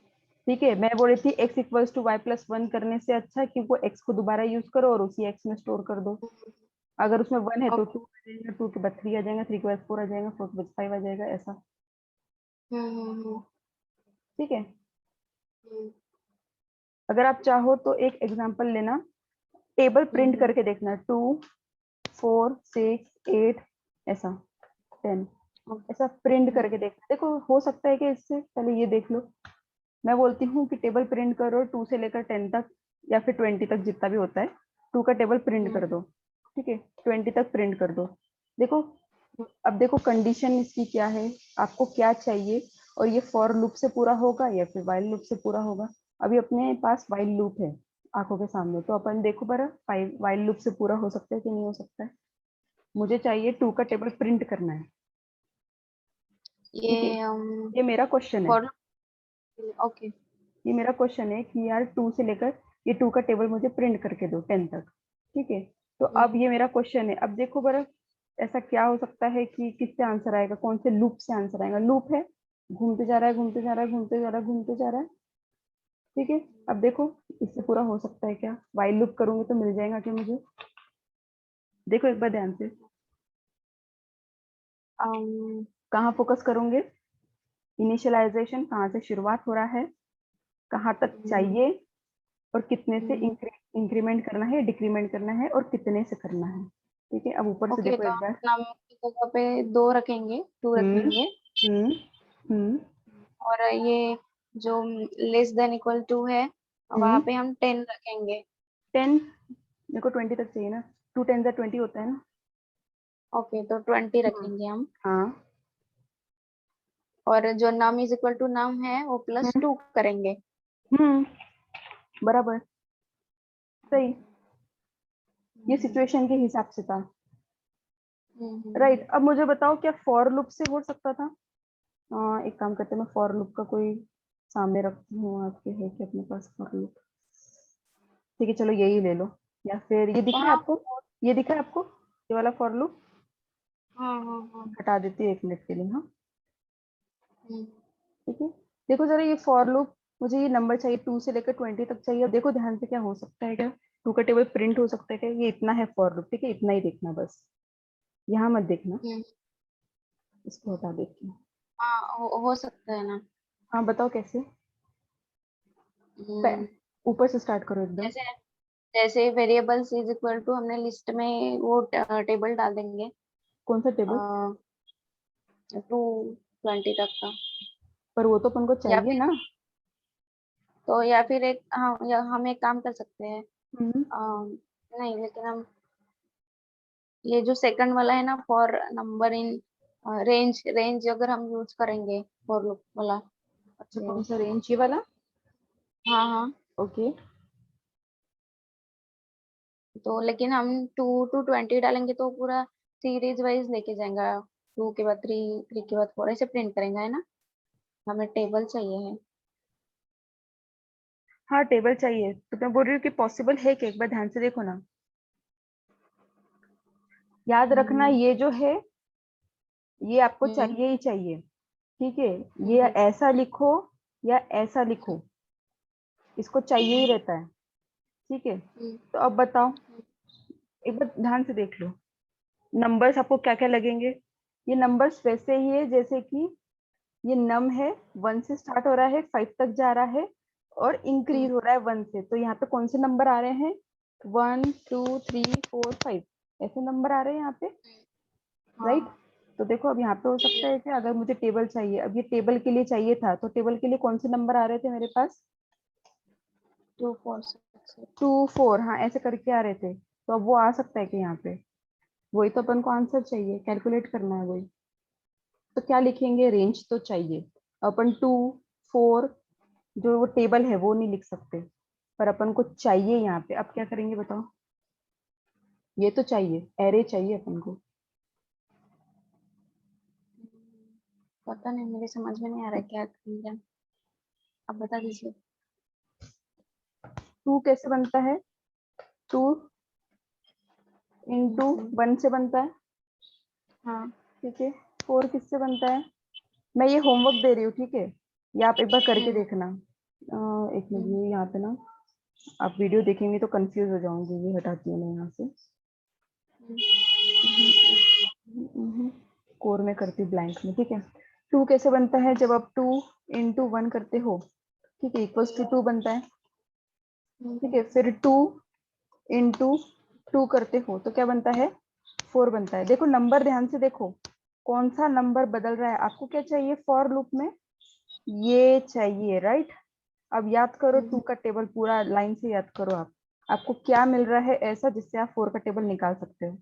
ठीक है, मैं बोल रही थी x equals to y plus one करने से अच्छा है कि वो x को दोबारा यूज करो और उसी x में स्टोर कर दो। अगर उसमें 1 है तो ओके 2 आ जाएगा, 2 के बाद 3 आ जाएगा, 3 के बाद 4 आ जाएगा, 4 के बाद 5 आ जाएगा, ऐसा। हम्म। ठीक है, हम्म अगर आप चाहो तो एक एग्जांपल लेना, टेबल प्रिंट हम्म, करके देखना, 2 4 6 8 ऐसा 10, ओके, ऐसा प्रिंट हम्म, करके देखना। देखो हो सकता है कि इससे पहले ये देख लो, मैं बोलती हूँ कि टेबल प्रिंट करो 2 से लेकर 10 तक या फिर 20 तक जितना भी होता है, 2 का टेबल प्रिंट हम्म, कर दो। ठीक है, 20 तक प्रिंट कर दो। देखो, अब देखो कंडीशन इसकी क्या है, आपको क्या चाहिए, और ये फॉर लूप से पूरा होगा या फिर वाइल लूप से पूरा होगा। अभी अपने पास वाइल लूप है आंखों के सामने, तो अपन देखो बरा वाइल लूप से पूरा हो सकता है कि नहीं हो सकता है। मुझे चाहिए 2 का टेबल प्रिंट करना है। ठीक है, ये ये मेरा क्वेश्चन है, फॉर ओके। ये मेरा क्वेश्चन है कि यार 2 से लेकर ये 2 का टेबल मुझे प्रिंट करके दो 10 तक। ठीक है, तो अब ये मेरा क्वेश्चन है, अब देखो बरा ऐसा क्या हो सकता है कि किससे आंसर आएगा, कौन से लूप से आंसर आएगा, लूप है, घूमते जा रहा है घूमते जा रहा है घूमते जा रहा है घूमते जा रहा है। ठीक है, अब देखो इससे पूरा हो सकता है क्या, वाइल लूप करूंगी तो मिल जाएगा क्या मुझे, देखो एक बार ध्यान से, um, कहाँ फोकस करोगे, इनिशियलाइजेशन कहाँ से शुरुआत हो रहा है, कहाँ तक चाहिए, और कितने से इंक्रीमेंट करना है, डिक्रीमेंट करना है, और कितने से करना है। ठीक है, अब ऊपर से ओके, देखो तो एक हम बार। नम की जगह पे 2 रखेंगे, 2 हम्म रखेंगे। हम्म हम्म और ये जो लेस देन इक्वल टू है वहां हम्म पे हम 10 रखेंगे। 10, मेरे को 20 तक चाहिए ना, 2 10 20 होता है ना। ओके, तो 20 हाँ रखेंगे हम। हाँ। और जो नम इज इक्वल टू नम है वो प्लस हम्म 2 करेंगे। हम्म, बराबर, सही, ये हम्म सिचुएशन के हिसाब से था। राइट, हम्म, अब मुझे बताओ क्या फॉर लूप से हो सकता था। एक काम करते हैं, मैं फॉर लूप का कोई सामने रखती हूँ, आपके है कि अपने पास फॉर लूप। ठीक है, चलो यही ले लो, या फिर ये दिख रहा है हाँ आपको, ये दिख रहा है आपको, ये वाला फॉर लूप, हाँ हाँ हाँ। हटा देती हूँ 1 मिनट के लिए। हाँ हम्म, ठीक है, देखो जरा ये फॉर लूप, मुझे ये नंबर चाहिए 2 से लेकर 20 तक चाहिए। अब देखो ध्यान से, क्या हो सकता है, क्या 2 का टेबल प्रिंट हो सकता है क्या, ये इतना है फॉर लूप। ठीक है, इतना ही देखना बस, यहाँ मत देखना, हम्म, इसको हटा देती हूँ। हाँ हो सकता है ना। हाँ बताओ कैसे, हम्म, ऊपर से स्टार्ट करो एकदम। जैसे जैसे वेरिएबल्स इज इक्वल टू हमने लिस्ट में वो टेबल डाल देंगे कौन सा टेबल, 220 तक का। पर वो तो अपन को या चाहिए फिर ना। तो या फिर एक हाँ, या हम एक काम कर सकते हैं। हम्म नहीं, लेकिन हम ये जो सेकंड वाला है ना, for number in range, range अगर हम यूज करेंगे फॉर लूप वाला। अच्छा, तो कौन सा रेंज, ये वाला। हाँ हाँ, ओके, तो लेकिन हम 2 to 20 डालेंगे तो पूरा सीरीज वाइज लेके जाएगा, 2 के बाद 3, 3 के बाद 4 ऐसे प्रिंट करेंगे, है ना? हमें टेबल चाहिए है। हाँ टेबल चाहिए, तो मैं बोल रही हूँ कि पॉसिबल है कि एक बार ध्यान से देखो ना। याद रखना हम्म, ये जो है ये आपको हम्म, चाहिए ही चाहिए, ठीक है। ये हम्म, ऐसा लिखो या ऐसा लिखो, इसको चाहिए ही रहता है, ठीक है। हम्म, तो अब बताओ, एक बार ध्यान से देख लो, नंबर्स आपको क्या क्या लगेंगे। ये नंबर्स वैसे ही है जैसे कि ये नम है, 1 से स्टार्ट हो रहा है, 5 तक जा रहा है और हम्म, इंक्रीज हो रहा है 1 से। तो यहाँ पे कौन से नंबर आ रहे हैं, 1 2 3 4 5 ऐसे नंबर आ रहे हैं यहाँ पे, राइट। हाँ, तो देखो अब यहाँ पे हो सकता है कि अगर मुझे टेबल चाहिए, अब ये टेबल के लिए चाहिए था, तो टेबल के लिए कौन से नंबर आ रहे थे मेरे पास, 2 4 6 2 4, हाँ ऐसे करके आ रहे थे। तो अब वो आ सकता है कि यहाँ पे, वही तो अपन को आंसर चाहिए, कैलकुलेट करना है वही। तो क्या लिखेंगे, रेंज तो चाहिए। अपन 2 4 जो वो टेबल है वो नहीं लिख सकते, पर अपन को चाहिए यहाँ पे। अब क्या करेंगे बताओ, ये तो चाहिए, एरे चाहिए अपन को। पता नहीं, मेरे समझ में नहीं आ रहा है क्या करेंगे। आप बता दीजिए। 2 कैसे बनता है, 2 इंटू हम्म, 1 से बनता है, हाँ, ठीक है। 4 किससे बनता है, मैं ये होमवर्क दे रही हूँ, ठीक है। ये आप एक बार करके हम्म, देखना। एक मिनट, हम्म, ये यहाँ पे ना आप वीडियो देखेंगे तो कंफ्यूज हो जाओगे, ये हटाती हूँ मैं यहाँ से। हम्म, कोर में करती हूँ ब्लैंक में, ठीक है। 2 कैसे बनता है, जब आप 2 इंटू 1 करते हो, ठीक है, इक्वल्स टू 2 बनता है, ठीक है। फिर 2 इंटू 2 करते हो तो क्या बनता है, 4 बनता है। देखो नंबर ध्यान से देखो, कौन सा नंबर बदल रहा है, आपको क्या चाहिए फॉर लूप में, ये चाहिए, राइट। अब याद करो 2 हम्म, का टेबल पूरा लाइन से याद करो आप, आपको क्या मिल रहा है ऐसा जिससे आप 4 का टेबल निकाल सकते हो।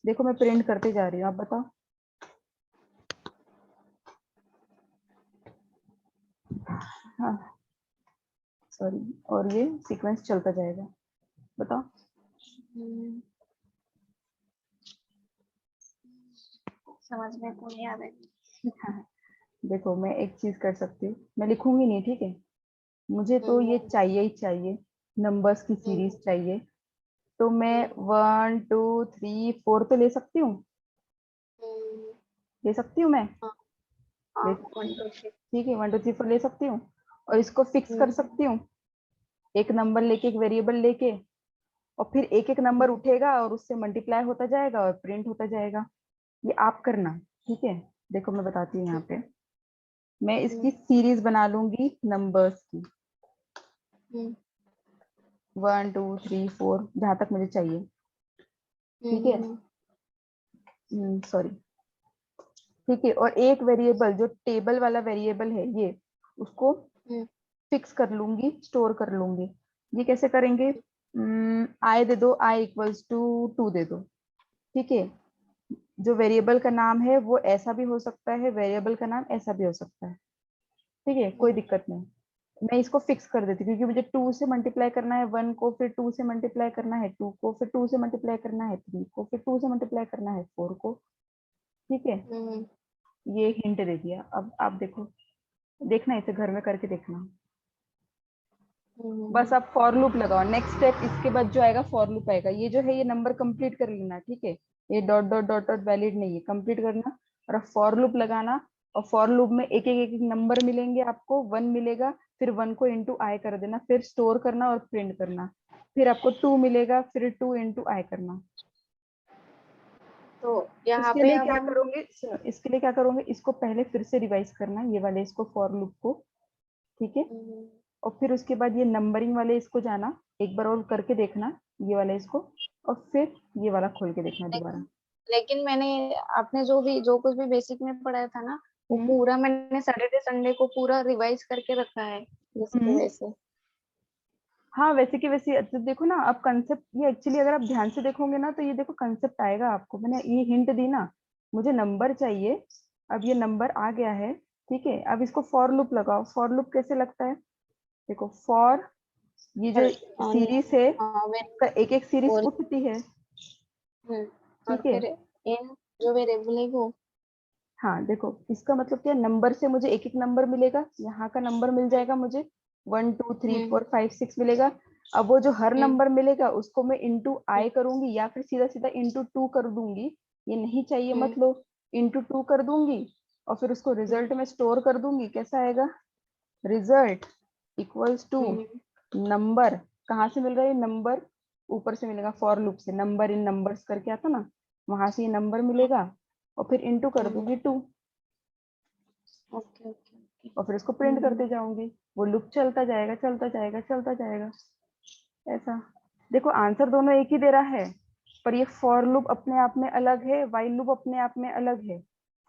देखो मैं प्रिंट करते जा रही हूँ, आप बताओ। हाँ सॉरी, और ये सीक्वेंस चलता जाएगा, बताओ। हम्म, समझ में तो नहीं आ रहा है। हाँ, देखो मैं एक चीज कर सकती हूँ, मैं लिखूंगी नहीं, ठीक है। मुझे तो ये हम्म, चाहिए ही चाहिए, नंबर्स की हम्म, सीरीज चाहिए। तो मैं हम्म, 1 2 3 4 तो ले सकती हूँ, हम्म, ले सकती हूँ मैं, हाँ, हाँ, ले 1 2 3, ठीक है, 1 2 3 4 ले सकती हूँ। और इसको फिक्स कर हम्म, सकती हूँ, एक नंबर लेके, एक वेरिएबल लेके, और फिर एक एक नंबर हम्म, उठेगा और उससे मल्टीप्लाई होता जाएगा और प्रिंट होता जाएगा। ये आप करना, ठीक है। देखो मैं बताती हूँ यहाँ पे, मैं हम्म, इसकी सीरीज बना लूंगी नंबर्स की, हम्म, 1 2 3 4 जहां तक मुझे चाहिए, ठीक है। हम्म, सॉरी, ठीक है। और एक वेरिएबल जो टेबल वाला वेरिएबल है ये, उसको हम्म, फिक्स कर लूंगी, स्टोर कर लूंगी। ये कैसे करेंगे, आई दे दो, आई इक्वल्स टू 2 दे दो, ठीक है। जो वेरिएबल का नाम है वो ऐसा भी हो सकता है, वेरिएबल का नाम ऐसा भी हो सकता है, ठीक है, कोई हम्म, दिक्कत नहीं। मैं इसको फिक्स कर देती हूँ क्योंकि मुझे 2 से मल्टीप्लाई करना है 1 को, फिर 2 से मल्टीप्लाई करना है 2 को, फिर 2 से मल्टीप्लाई करना है 3 को, फिर 2 से मल्टीप्लाई करना है 4 को, ठीक है। हम्म, ये हिंट दे दिया, अब आप देखो, देखना इसे घर में करके देखना। बस हम्म, आप फॉर लूप लगाओ, नेक्स्ट स्टेप इसके बाद जो आएगा फॉर लूप आएगा। ये जो है ये नंबर कंप्लीट कर लेना, ठीक है। ये dot dot dot dot valid नहीं है, कंप्लीट करना और फॉर लूप लगाना। और फॉर लूप में एक एक नंबर मिलेंगे आपको, 1 मिलेगा, फिर 1 को इंटू आई कर देना, फिर स्टोर करना और प्रिंट करना। फिर आपको 2 मिलेगा, फिर 2 इंटू आई करना। तो यहाँ इसके पे लिए अब क्या हम करोगे, सुनो, इसके लिए क्या करोगे, इसको पहले फिर से रिवाइज करना, ये वाले इसको फॉर लूप को, ठीक है। हम्म, और फिर उसके बाद ये नंबरिंग वाले इसको जाना, एक बार और करके देखना ये वाला इसको, और फिर ये वाला खोल के देखना दोबारा। लेकिन लेकिन मैंने आपने जो कुछ भी बेसिक में पढ़ाया था ना, वो हम्म पूरा मैंने सैटरडे संडे को पूरा रिवाइज करके रखा है, जैसे कि हम्म वैसे। हाँ वैसे कि वैसे, तो देखो ना अब कंसेप्ट, ये एक्चुअली अगर आप ध्यान से देखोगे ना तो ये देखो कंसेप्ट आएगा आपको, मैंने ये हिंट दी ना, मुझे नंबर चाहिए, अब ये नंबर आ गया है, ठीक है। अब इसको फॉर लूप लगाओ, फॉर लूप कैसे लगता है, देखो फॉर, ये जो पर सीरीज है हाँ वे इसका एक एक सीरीज बोल उठती है, हम्म, और ठीक है। फिर इन जो वेरिएबल है वो। हाँ देखो, इसका मतलब क्या, नंबर से मुझे एक एक नंबर मिलेगा, यहाँ का नंबर मिल जाएगा मुझे 1 2 3 हम्म 4 5 6 मिलेगा। अब वो जो हर हम्म नंबर मिलेगा उसको मैं इंटू हम्म आई करूंगी या फिर सीधा सीधा इंटू 2 कर दूंगी, ये नहीं चाहिए हम्म मत लो, इंटू 2 कर दूंगी और फिर उसको हम्म रिजल्ट में स्टोर कर दूंगी। कैसा आएगा, result equals to hmm number, कहाँ से मिल रहा है नंबर, ऊपर से मिलेगा फॉर लूप से, नंबर इन नंबर्स करके आता ना, वहां से ये नंबर मिलेगा और फिर इंटू कर हम्म, दूंगी 2 ओके ओके ओके। और फिर इसको प्रिंट करते जाऊंगी, वो लूप चलता जाएगा चलता जाएगा चलता जाएगा ऐसा। देखो आंसर दोनों एक ही दे रहा है, पर ये फॉर लूप अपने आप में अलग है, वाइल लूप अपने आप में अलग है।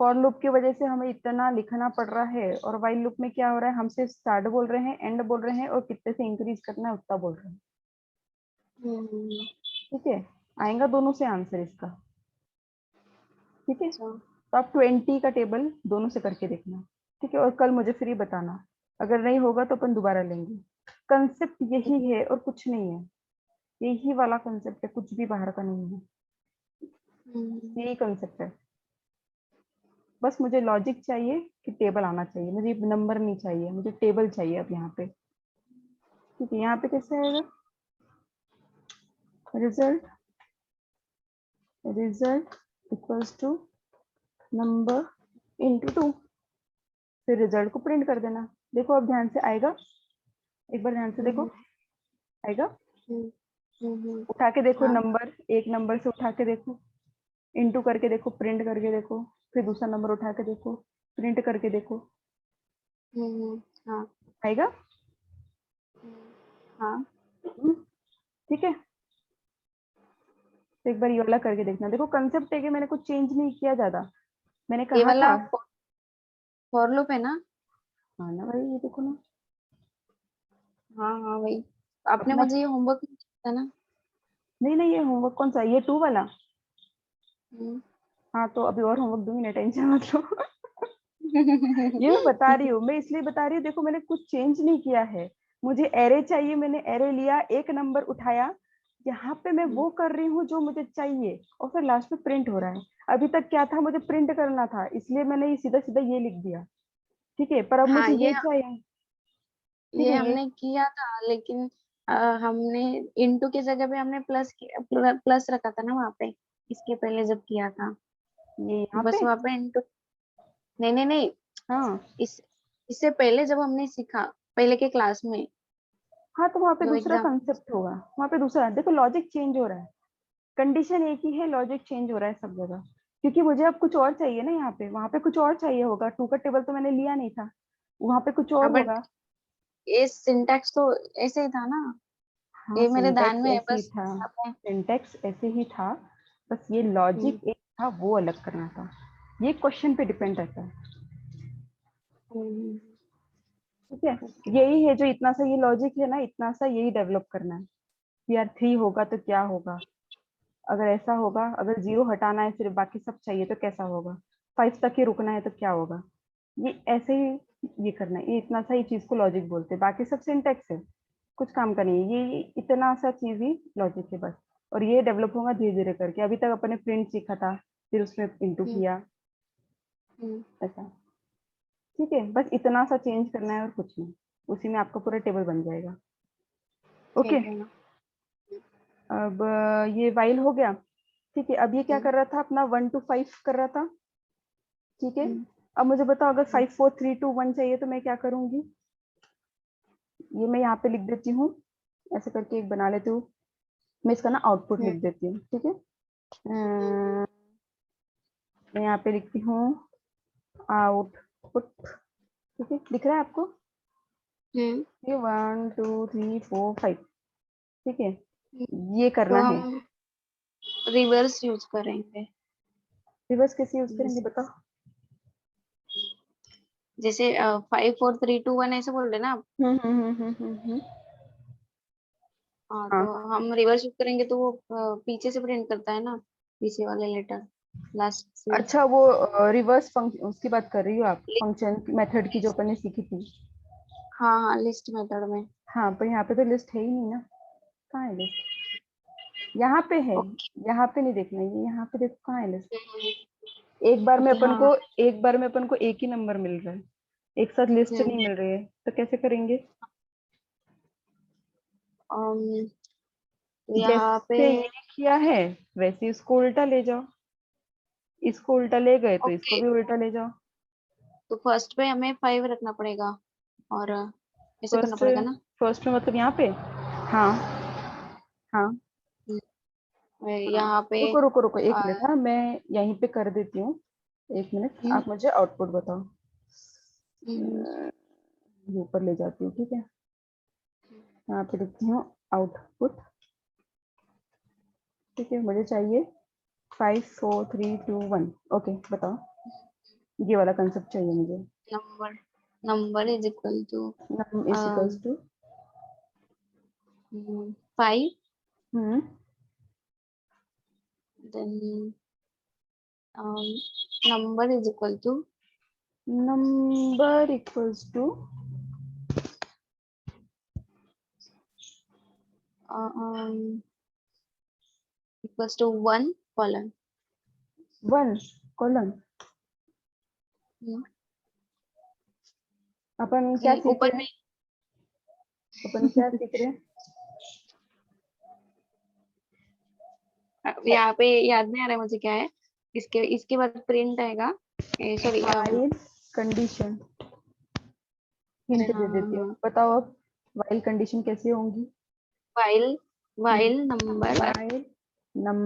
फॉर लूप की वजह से हमें इतना लिखना पड़ रहा है, और वाइल लूप में क्या हो रहा है, हमसे स्टार्ट बोल रहे हैं, एंड बोल रहे हैं, और कितने से इंक्रीज करना है उतना बोल रहे हैं। हम्म, ठीक है, आएगा दोनों से आंसर इसका। ठीक है, अच्छा। तो आप 20 का टेबल दोनों से करके देखना। ठीक है, और कल मुझे फिर बताना, अगर नहीं होगा तो अपन दोबारा लेंगे। कंसेप्ट यही है और कुछ नहीं है, यही वाला कंसेप्ट है, कुछ भी बाहर का नहीं है, हम्म यही कंसेप्ट है। बस मुझे लॉजिक चाहिए कि टेबल आना चाहिए, मुझे नंबर नहीं चाहिए, मुझे टेबल चाहिए अब यहाँ पे। ठीक है, यहाँ पे कैसे आएगा, result, result equals to number into 2, फिर रिजल्ट को प्रिंट कर देना। देखो अब ध्यान से आएगा, एक बार ध्यान से देखो, हम्म आएगा, हम्म हम्म, उठा के देखो हाँ। नंबर, एक नंबर से उठा के देखो, इंटू करके देखो, प्रिंट करके देखो, फिर दूसरा नंबर उठा के देखो, प्रिंट करके देखो, हाँ। आएगा। हम्म, हाँ। ठीक है, तो एक बार ये वाला करके देखना। देखो कंसेप्ट है कि मैंने कुछ चेंज नहीं किया ज्यादा, मैंने ये कहा था। वाला फॉर लूप है ना? हाँ ना भाई, ये देखो ना, हाँ हाँ वही। आपने अपना, मुझे ये होमवर्क किया था ना? नहीं नहीं, ये होमवर्क कौन सा, ये 2 वाला। हम्म। हाँ तो अभी और होमवर्क दूंगी ना, टेंशन मत लो। ये मैं बता रही हूँ, मैं इसलिए बता रही हूँ, देखो मैंने कुछ चेंज नहीं किया है। मुझे एरे चाहिए, मैंने एरे लिया, एक नंबर उठाया, यहाँ पे मैं वो कर रही हूँ जो मुझे चाहिए, और फिर लास्ट में प्रिंट हो रहा है। अभी तक क्या था, मुझे प्रिंट करना था, इसलिए मैंने ये सीधा सीधा ये लिख दिया। ठीक है, पर अब हाँ मुझे ये चाहिए। ठीक ये है, ये हमने किया था, लेकिन हमने इनटू की जगह पे हमने प्लस रखा था ना वहाँ पे, इसके पहले जब किया था। ये तो यहाँ बस पे, वहाँ पे इनटू, नहीं नहीं नहीं, हाँ इस इससे पहले जब हमने सीखा, पहले के क्लास में, हाँ, तो वहाँ पे जो दूसरा एग्जाम। कंसेप्ट होगा, वहाँ पे दूसरा, देखो लॉजिक चेंज हो रहा है, कंडीशन एक ही है, लॉजिक चेंज हो रहा है सब जगह, क्योंकि मुझे अब कुछ और चाहिए ना यहाँ पे, वहाँ पे कुछ और चाहिए होगा, 2 का टेबल तो मैंने लिया नहीं था, वहाँ पे कुछ हाँ और बट होगा। ये सिंटैक्स तो ऐसे ही था ना, हाँ ये मेरे ध्यान सिंटेक्स में है ऐसे ही बस। था, आपने सिंटेक्स ऐसे ही था, बस ये हम्म, लॉजिक एक था, वो अलग करना था, ये क्वेश्चन पे डिपेंड रहता है। हम्म, ठीक है, ओके। यही है जो इतना सा ये लॉजिक है ना, इतना सा यही डेवलप करना है कि यार 3 होगा तो क्या होगा, अगर ऐसा होगा, अगर 0 हटाना है सिर्फ, बाकी सब चाहिए तो कैसा होगा, 5 तक ही रुकना है तो क्या होगा, ये ऐसे ही ये करना है, ये इतना सा ही चीज को लॉजिक बोलते हैं, बाकी सब सिंटेक्स है, कुछ काम का नहीं है, ये इतना सा चीज ही लॉजिक है बस। और ये डेवलप होगा धीरे धीरे करके, अभी तक अपने प्रिंट सीखा था, फिर उसमें इंटू हम्म किया, हम्म, ऐसा। ठीक है, बस इतना सा चेंज करना है और कुछ नहीं, उसी में आपका पूरा टेबल बन जाएगा। ओके, ठीक है ना। अब ये वाइल हो गया। ठीक है, अब ये क्या हम्म कर रहा था, अपना 1 to 5 कर रहा था। ठीक है, हम्म अब मुझे बताओ, अगर हम्म 5 4 3 2 1 चाहिए तो मैं क्या करूंगी, ये मैं यहाँ पे लिख देती हूँ, ऐसे करके एक बना लेती हूँ, मैं इसका ना आउटपुट हम्म लिख देती हूँ। ठीक है, मैं यहाँ पे लिखती हूँ आउटपुट। ठीक है, दिख रहा है आपको, हम्म, ये 1 2 3 4 5। ठीक है, हम्म। ये तो करना है। हम रिवर्स यूज करेंगे। रिवर्स कैसे यूज करेंगे जैसे बताओ। जैसे 5 4 3 2 1 ऐसे बोल रहे ना आप। हाँ हाँ, तो हम रिवर्स यूज करेंगे तो वो पीछे से प्रिंट करता है ना, पीछे वाले लेटर लास्ट से। अच्छा वो रिवर्स फंक्शन उसकी बात कर रही हो आप, फंक्शन मेथड की जो अपन ने सीखी थी। हाँ हाँ लिस्ट मेथड में। हाँ, पर यहाँ पे तो लिस्ट है ही नहीं ना, कहाँ है लिस्ट, यहाँ पे है, ओके। यहाँ पे नहीं देखना, ये यहाँ पे देखो कहाँ है लिस्ट। एक बार में ओके अपन हाँ। को एक बार में अपन को एक ही नंबर मिल रहा है, एक साथ लिस्ट नहीं मिल रही है, तो कैसे करेंगे? अम, यहाँ पे। जैसे ये किया है वैसे इसको उल्टा ले जाओ, इसको उल्टा ले गए तो इसको ओके, भी उल्टा ले जाओ। तो फर्स्ट पे हमें 5 रखना पड़ेगा और ऐसे करना फर्स्ट, पड़ेगा ना। फर्स्ट में मतलब यहाँ पे, हाँ हाँ हाँ। यहाँ पे रुको रुको रुको एक आ, मिनट, हाँ मैं यहीं पे कर देती हूँ, एक मिनट हम्म, आप मुझे आउटपुट बताओ। हम्म, ये ऊपर ले जाती हूँ, ठीक है, यहाँ पे लिखती हूँ आउटपुट, ठीक है, मुझे चाहिए 5 4 3 2 1। ओके बताओ, ये वाला कंसेप्ट चाहिए मुझे। Number number is equal to num is equals to 5, hmm then number is equal to number equals to equals to 1 colon. 1 colon. अपन क्या सीख ऊपर रहे में हैं, अपन क्या सीख रहे हैं? यहाँ पे याद नहीं आ रहा है मुझे क्या है। इसके इसके बाद प्रिंट आएगा, सॉरी। वाइल कंडीशन, अरे हिंट हाँ दे हाँ देती हूँ, हाँ। बताओ अब वाइल कंडीशन कैसे होंगी? While while number. वाइल नम,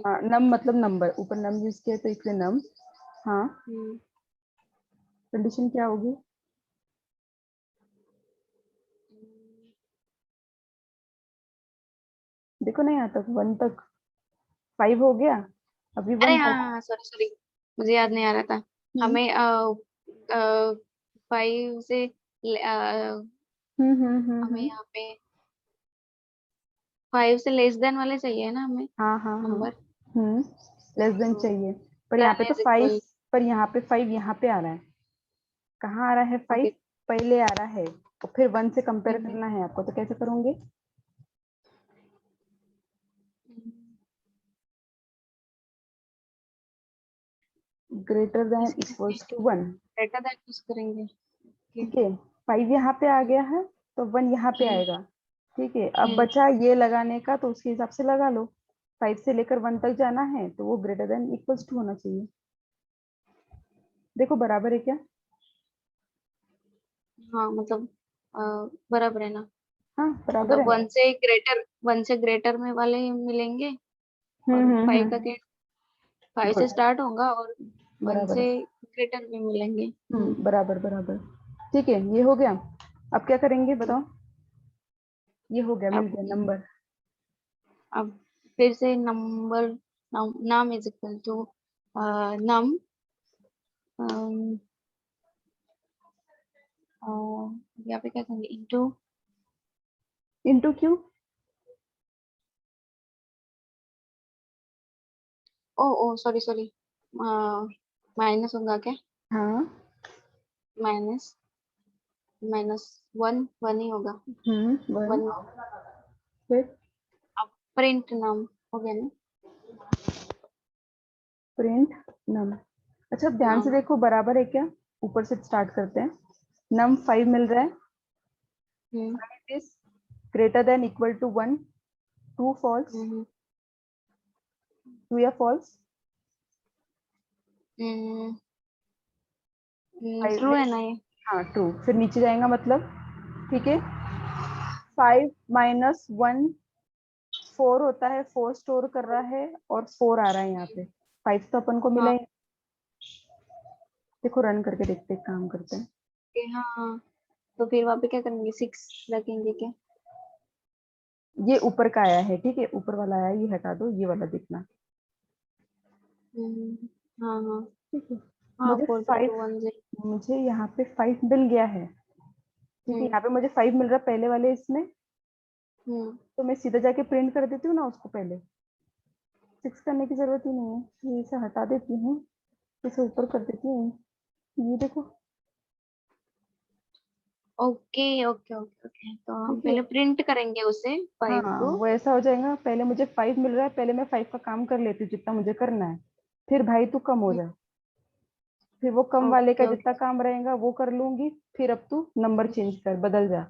हाँ, नम मतलब नंबर, ऊपर नम यूज किया तो इसलिए नम, हाँ, कंडीशन क्या होगी? देखो ना यहाँ तक 1 तक, 5 हो गया, अभी अरे 1 हाँ तक। हाँ, सॉरी सॉरी, मुझे याद नहीं आ रहा था। हम्म हमें 5 से हमें हम्म। यहाँ पे 5 से लेस देन वाले चाहिए ना हमें हाँ हाँ हाँ। नंबर। हम्म, लेस देन चाहिए, पर यहाँ पे तो इज 5, इक्वल। पर यहाँ पे 5 यहाँ पे आ रहा है, कहाँ आ रहा है 5? ओके। पहले आ रहा है, और फिर 1 से कंपेयर करना है आपको, तो कैसे करोगे? ग्रेटर देन इसके equals to 1, greater than use करेंगे। ओके। ठीक है, 5 यहाँ पे आ गया है तो 1 यहाँ पे हम्म, आएगा, ठीक है, अब हम्म, बचा ये लगाने का, तो उसके हिसाब से लगा लो, 5 से लेकर 1 तक जाना है तो वो ग्रेटर देन इक्वल्स टू होना चाहिए। देखो बराबर है क्या? हाँ मतलब अ, बराबर है ना। हाँ बराबर मतलब है। 1 से ग्रेटर में वाले मिलेंगे और 5 का हम्म। 5 से गुड, स्टार्ट होगा और 1 बराबर से है। ग्रेटर में मिलेंगे। बराबर बराबर, ठीक है, ये हो गया। अब क्या करेंगे हम्म, बताओ? ये हो गया, मिल अब गया नंबर। अब फिर से नंबर, नाम इज इक्वल टू नम, यहाँ पे क्या करेंगे, इंटू। इंटू क्यों? ओ ओ सॉरी सॉरी, माइनस होगा क्या? हाँ, माइनस माइनस 1 1 ही होगा। 1, 1। फिर अब प्रिंट नाम हो गया ना। प्रिंट नम। अच्छा अब ध्यान से नाम। देखो बराबर है क्या, ऊपर से स्टार्ट करते हैं। नम 5 मिल रहा है, hmm, is greater than equal to 1, true false, hmm, true या फॉल्स? ट्रू 5 है इज, ना ये। हाँ ट्रू, फिर नीचे जाएगा मतलब, ठीक है, 5 - 1 4 होता है, 4 स्टोर कर रहा है और 4 आ रहा है यहाँ पे, 5 तो अपन को मिला हाँ। ही। देखो रन करके देखते हैं, काम करते हैं। ओके, हाँ। तो फिर वहाँ पे क्या करेंगे, 6 रखेंगे क्या? ये ऊपर का आया है, ठीक है, ऊपर वाला आया, ये हटा दो, ये वाला देखना, हाँ हाँ ठीक है। हाँ, मुझे 4 × 1 0। 5, मुझे यहाँ पे 5 मिल गया है, ठीक है, हम्म, यहाँ पे मुझे 5 मिल रहा है पहले वाले इसमें, हम्म। तो मैं सीधा जाके प्रिंट कर देती हूँ ना उसको, पहले 6 करने की जरूरत ही नहीं है, ये इसे हटा देती हूँ, इसे ऊपर कर देती हूँ, ये देखो, ओके ओके ओके ओके, तो हम ठीक है। पहले प्रिंट करेंगे उसे 5 हाँ को। वो ऐसा हो जाएगा, पहले मुझे 5 मिल रहा है, पहले मैं 5 का काम कर लेती हूँ जितना मुझे करना है, फिर भाई तू कम हो जाए, फिर वो कम वाले का ओके जितना ओके। काम रहेगा वो कर लूंगी, फिर अब तू नंबर चेंज कर, बदल जा,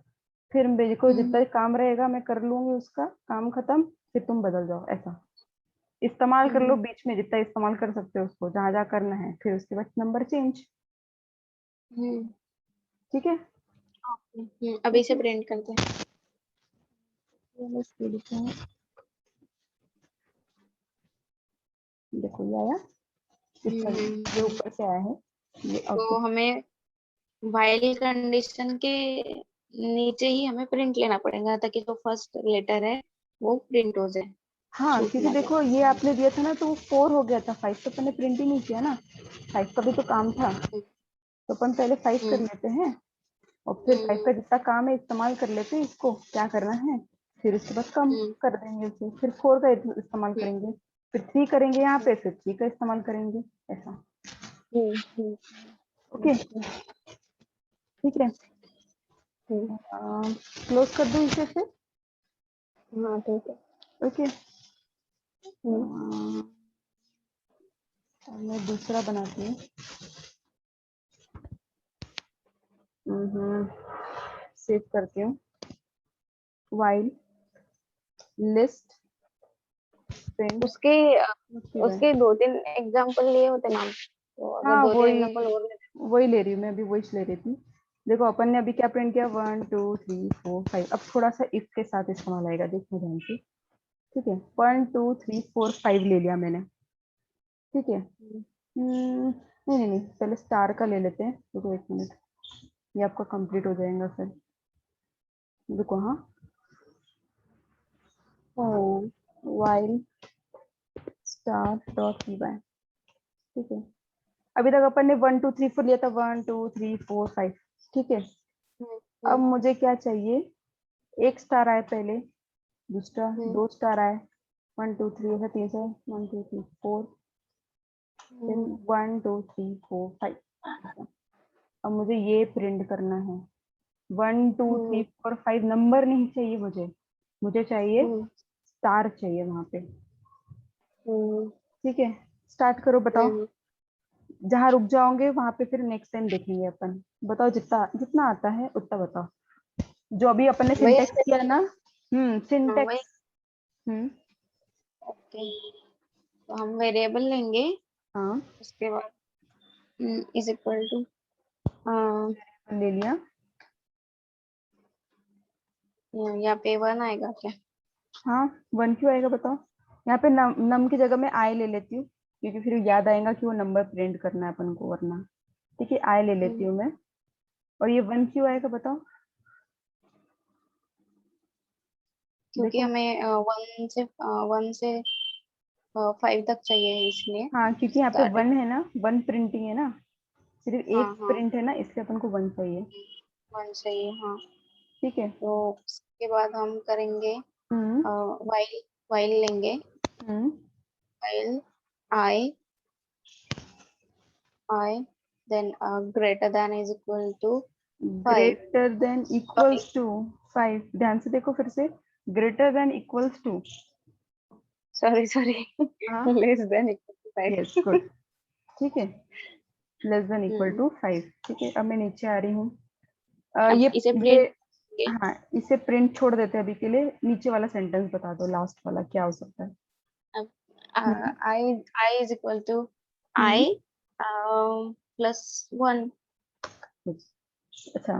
फिर मेरे को जितना काम रहेगा मैं कर लूंगी, उसका काम खत्म, फिर तुम बदल जाओ, ऐसा इस्तेमाल कर लो बीच में, जितना इस्तेमाल कर सकते हो उसको, जहां जहां करना है, फिर उसके बाद नंबर चेंज। ठीक है। अभी से प्रिंट करते हैं। ये मैं इसको लिखा है, देखो ये आया, इसका ये हम्म, ऊपर से आया है, ये तो आउटपुट। हमें वाइल कंडीशन के नीचे ही हमें प्रिंट लेना पड़ेगा ताकि जो फर्स्ट लेटर है वो प्रिंट हो जाए, हाँ छूट क्योंकि ना जाए। देखो ये आपने दिया था ना तो वो 4 हो गया था, 5 तो मैंने प्रिंट ही नहीं किया ना, 5 का भी तो काम था, हम्म तो अपन पहले 5 कर हम्म लेते हैं, और फिर 5 का हम्म जितना काम है इस्तेमाल कर लेते हैं, इसको क्या करना है, फिर उसके बाद कम हम्म कर देंगे उसे, फिर 4 का इस्तेमाल हम्म करेंगे, फिर 3 करेंगे यहाँ हम्म पे, फिर 3 का इस्तेमाल करेंगे, ऐसा। हम्म हम्म ओके। ठीक है। हम्म, क्लोज कर दूं इसे फिर। हाँ ठीक है। ओके। हम्म मैं दूसरा बनाती हूँ। सेव करती हूँ, वाइल लिस्ट प्रिंट। उसके उसके 2-3 एग्जाम्पल लिए होते ना, तो अगर हाँ 2-3 एग्जाम्पल वही, और ले। वही ले रही हूँ मैं अभी, वही ले रही थी। देखो अपन ने अभी क्या प्रिंट किया, 1 2 3 4 5, अब थोड़ा सा इफ के साथ इस्तेमाल आएगा, देखो ध्यान से। ठीक है, 1 2 3 4 5 ले लिया मैंने। ठीक है। नहीं नहीं नहीं, पहले स्टार का ले लेते हैं, देखो 1 मिनट, ये आपका कंप्लीट हो जाएगा फिर। देखो हाँ, while star dot P Y. ठीक है, अभी तक अपन ने 1 2 3 4 लिया था, 1 2 3 4 5। ठीक है, हम्म अब हम्म मुझे क्या चाहिए, एक स्टार आए पहले, दूसरा हम्म 2 स्टार आए, 1 2 3 ऐसा 3 से 1 2 3 4, फिर हम्म 1 2 3 4 5। अब मुझे ये प्रिंट करना है, 1 2 3 हम्म 4 5 नंबर नहीं चाहिए मुझे, मुझे चाहिए हम्म स्टार चाहिए वहां पे। हम्म ठीक है, स्टार्ट करो, बताओ। हम्म, जहां रुक जाओगे वहां पे फिर नेक्स्ट टाइम देखेंगे अपन, बताओ जितना जितना आता है उतना बताओ, जो अभी अपन ने वही सिंटेक्स किया ना। हाँ वही। सिंटेक्स। हम्म। ओके, तो हम वेरिएबल लेंगे, हाँ उसके बाद इज इक्वल टू ले लिया। यहाँ पे 1 आएगा क्या? हाँ 1 क्यों आएगा बताओ, यहाँ पे नम की जगह मैं आई ले लेती हूँ, क्योंकि फिर याद आएगा कि वो नंबर प्रिंट करना है अपन को, वरना। ठीक है, आई ले लेती हम्म, हूँ मैं, और ये 1 क्यों आएगा बताओ। क्योंकि देखो, हमें 1 से 5 तक चाहिए इसलिए हाँ क्योंकि यहाँ पे स्टार्टिंग। 1 है ना, 1 प्रिंटिंग है ना, सिर्फ हाँ एक हाँ, प्रिंट है ना, इसलिए अपन को 1 चाहिए। 1 चाहिए हाँ। ठीक है। तो उसके बाद हम करेंगे हम्म वाइल, वाइल लेंगे, hmm while I, I then greater than is equal to 5। Greater than sorry, equals to 5, ध्यान से देखो फिर से, greater than equals to. Sorry sorry, हाँ less than equal to yes 5। Good. ठीक है, लेस देन इक्वल टू 5। ठीक है, अब मैं नीचे आ रही हूँ। अब इसे ये प्रिंट करेंगे। हाँ, इसे प्रिंट छोड़ देते हैं अभी के लिए, नीचे वाला सेंटेंस बता दो, लास्ट वाला क्या हो सकता है। अब हम्म आई, आई इज इक्वल टू हम्म आई +1। अच्छा,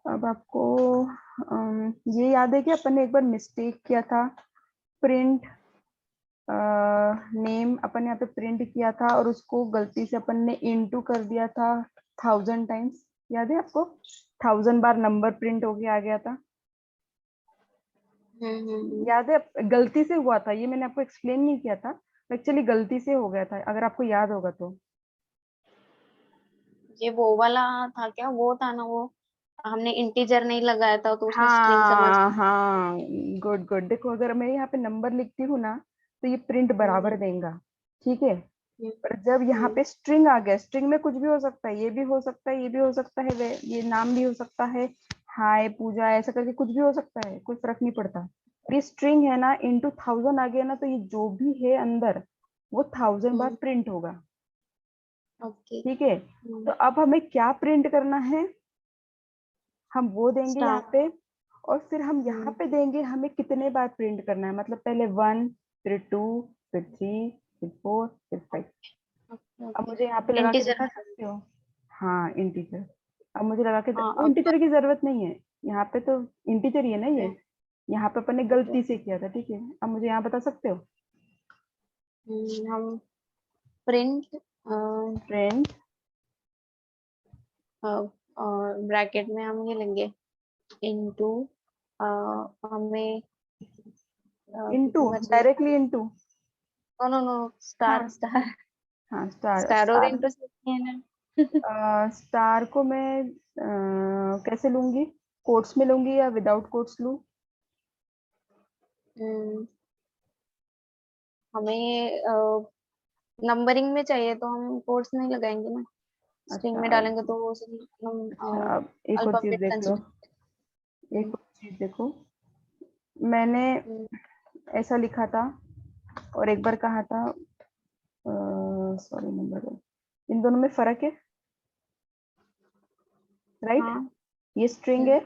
अब आपको ये याद है कि अपन ने एक बार मिस्टेक किया था, प्रिंट नेम अपन यहाँ पे प्रिंट किया था, और उसको गलती से अपन ने इनटू कर दिया था 1000 टाइम्स, याद है आपको, 1000 बार नंबर प्रिंट होके आ गया था, हम्म, याद है, गलती से हुआ था ये, मैंने आपको एक्सप्लेन नहीं किया था, एक्चुअली गलती से हो गया था, अगर आपको याद होगा तो। ये वो वाला था क्या? वो था ना वो, हमने इंटीजर नहीं लगाया था तो उसने स्ट्रिंग समझ। हाँ हाँ, गुड गुड, देखो अगर मैं यहाँ पे नंबर लिखती हूँ ना, तो ये प्रिंट बराबर हम्म देगा। ठीक है, पर जब यहाँ पे स्ट्रिंग आ गया, स्ट्रिंग में कुछ भी हो सकता है, ये भी हो सकता है, ये भी हो सकता है, ये नाम भी हो सकता है, हाय पूजा ऐसा करके कुछ भी हो सकता है, कोई फर्क नहीं पड़ता। और ये स्ट्रिंग है ना, इंटू 1000 आ गया ना, तो ये जो भी है अंदर वो 1000 बार प्रिंट होगा। ओके। ठीक है, तो अब हमें क्या प्रिंट करना है, हम वो देंगे स्टार। यहाँ पे, और फिर हम यहाँ पे देंगे हमें कितने बार प्रिंट करना है, मतलब पहले 1, फिर 2, फिर 3, फिर 4, फिर 5। अब मुझे यहाँ पे लगा के इंटीजर दिखा में। सकते हो? हाँ इंटीजर। अब मुझे लगा के हाँ वो अब इंटीजर की जरूरत नहीं है, यहाँ पे तो इंटीजर ही है ना ये, यहाँ पे अपन ने गलती से किया था। ठीक है, अब मुझे यहाँ बता सकते हो? हम प्रिंट प्रिंट और ब्रैकेट में हम ये लेंगे इनटू, हमें इनटू, कितना चाहिए? Directly into. No no no, star हाँ स्टार। हाँ, स्टार स्टार और स्टार। इंटू है ना। स्टार को मैं कैसे लूंगी, कोट्स में लूंगी या विदाउट कोट्स लूं? हम्म, हमें नंबरिंग में चाहिए तो हम कोड्स नहीं लगाएंगे ना, स्ट्रिंग अच्छा में डालेंगे तो वो अच्छा, अब एक और चीज अल्फाबेट देख लो, कंसिडर। एक और चीज देखो, मैंने ऐसा लिखा था और एक बार कहा था, सॉरी नंबर, इन दोनों में फर्क है, राइट? हाँ। ये स्ट्रिंग है,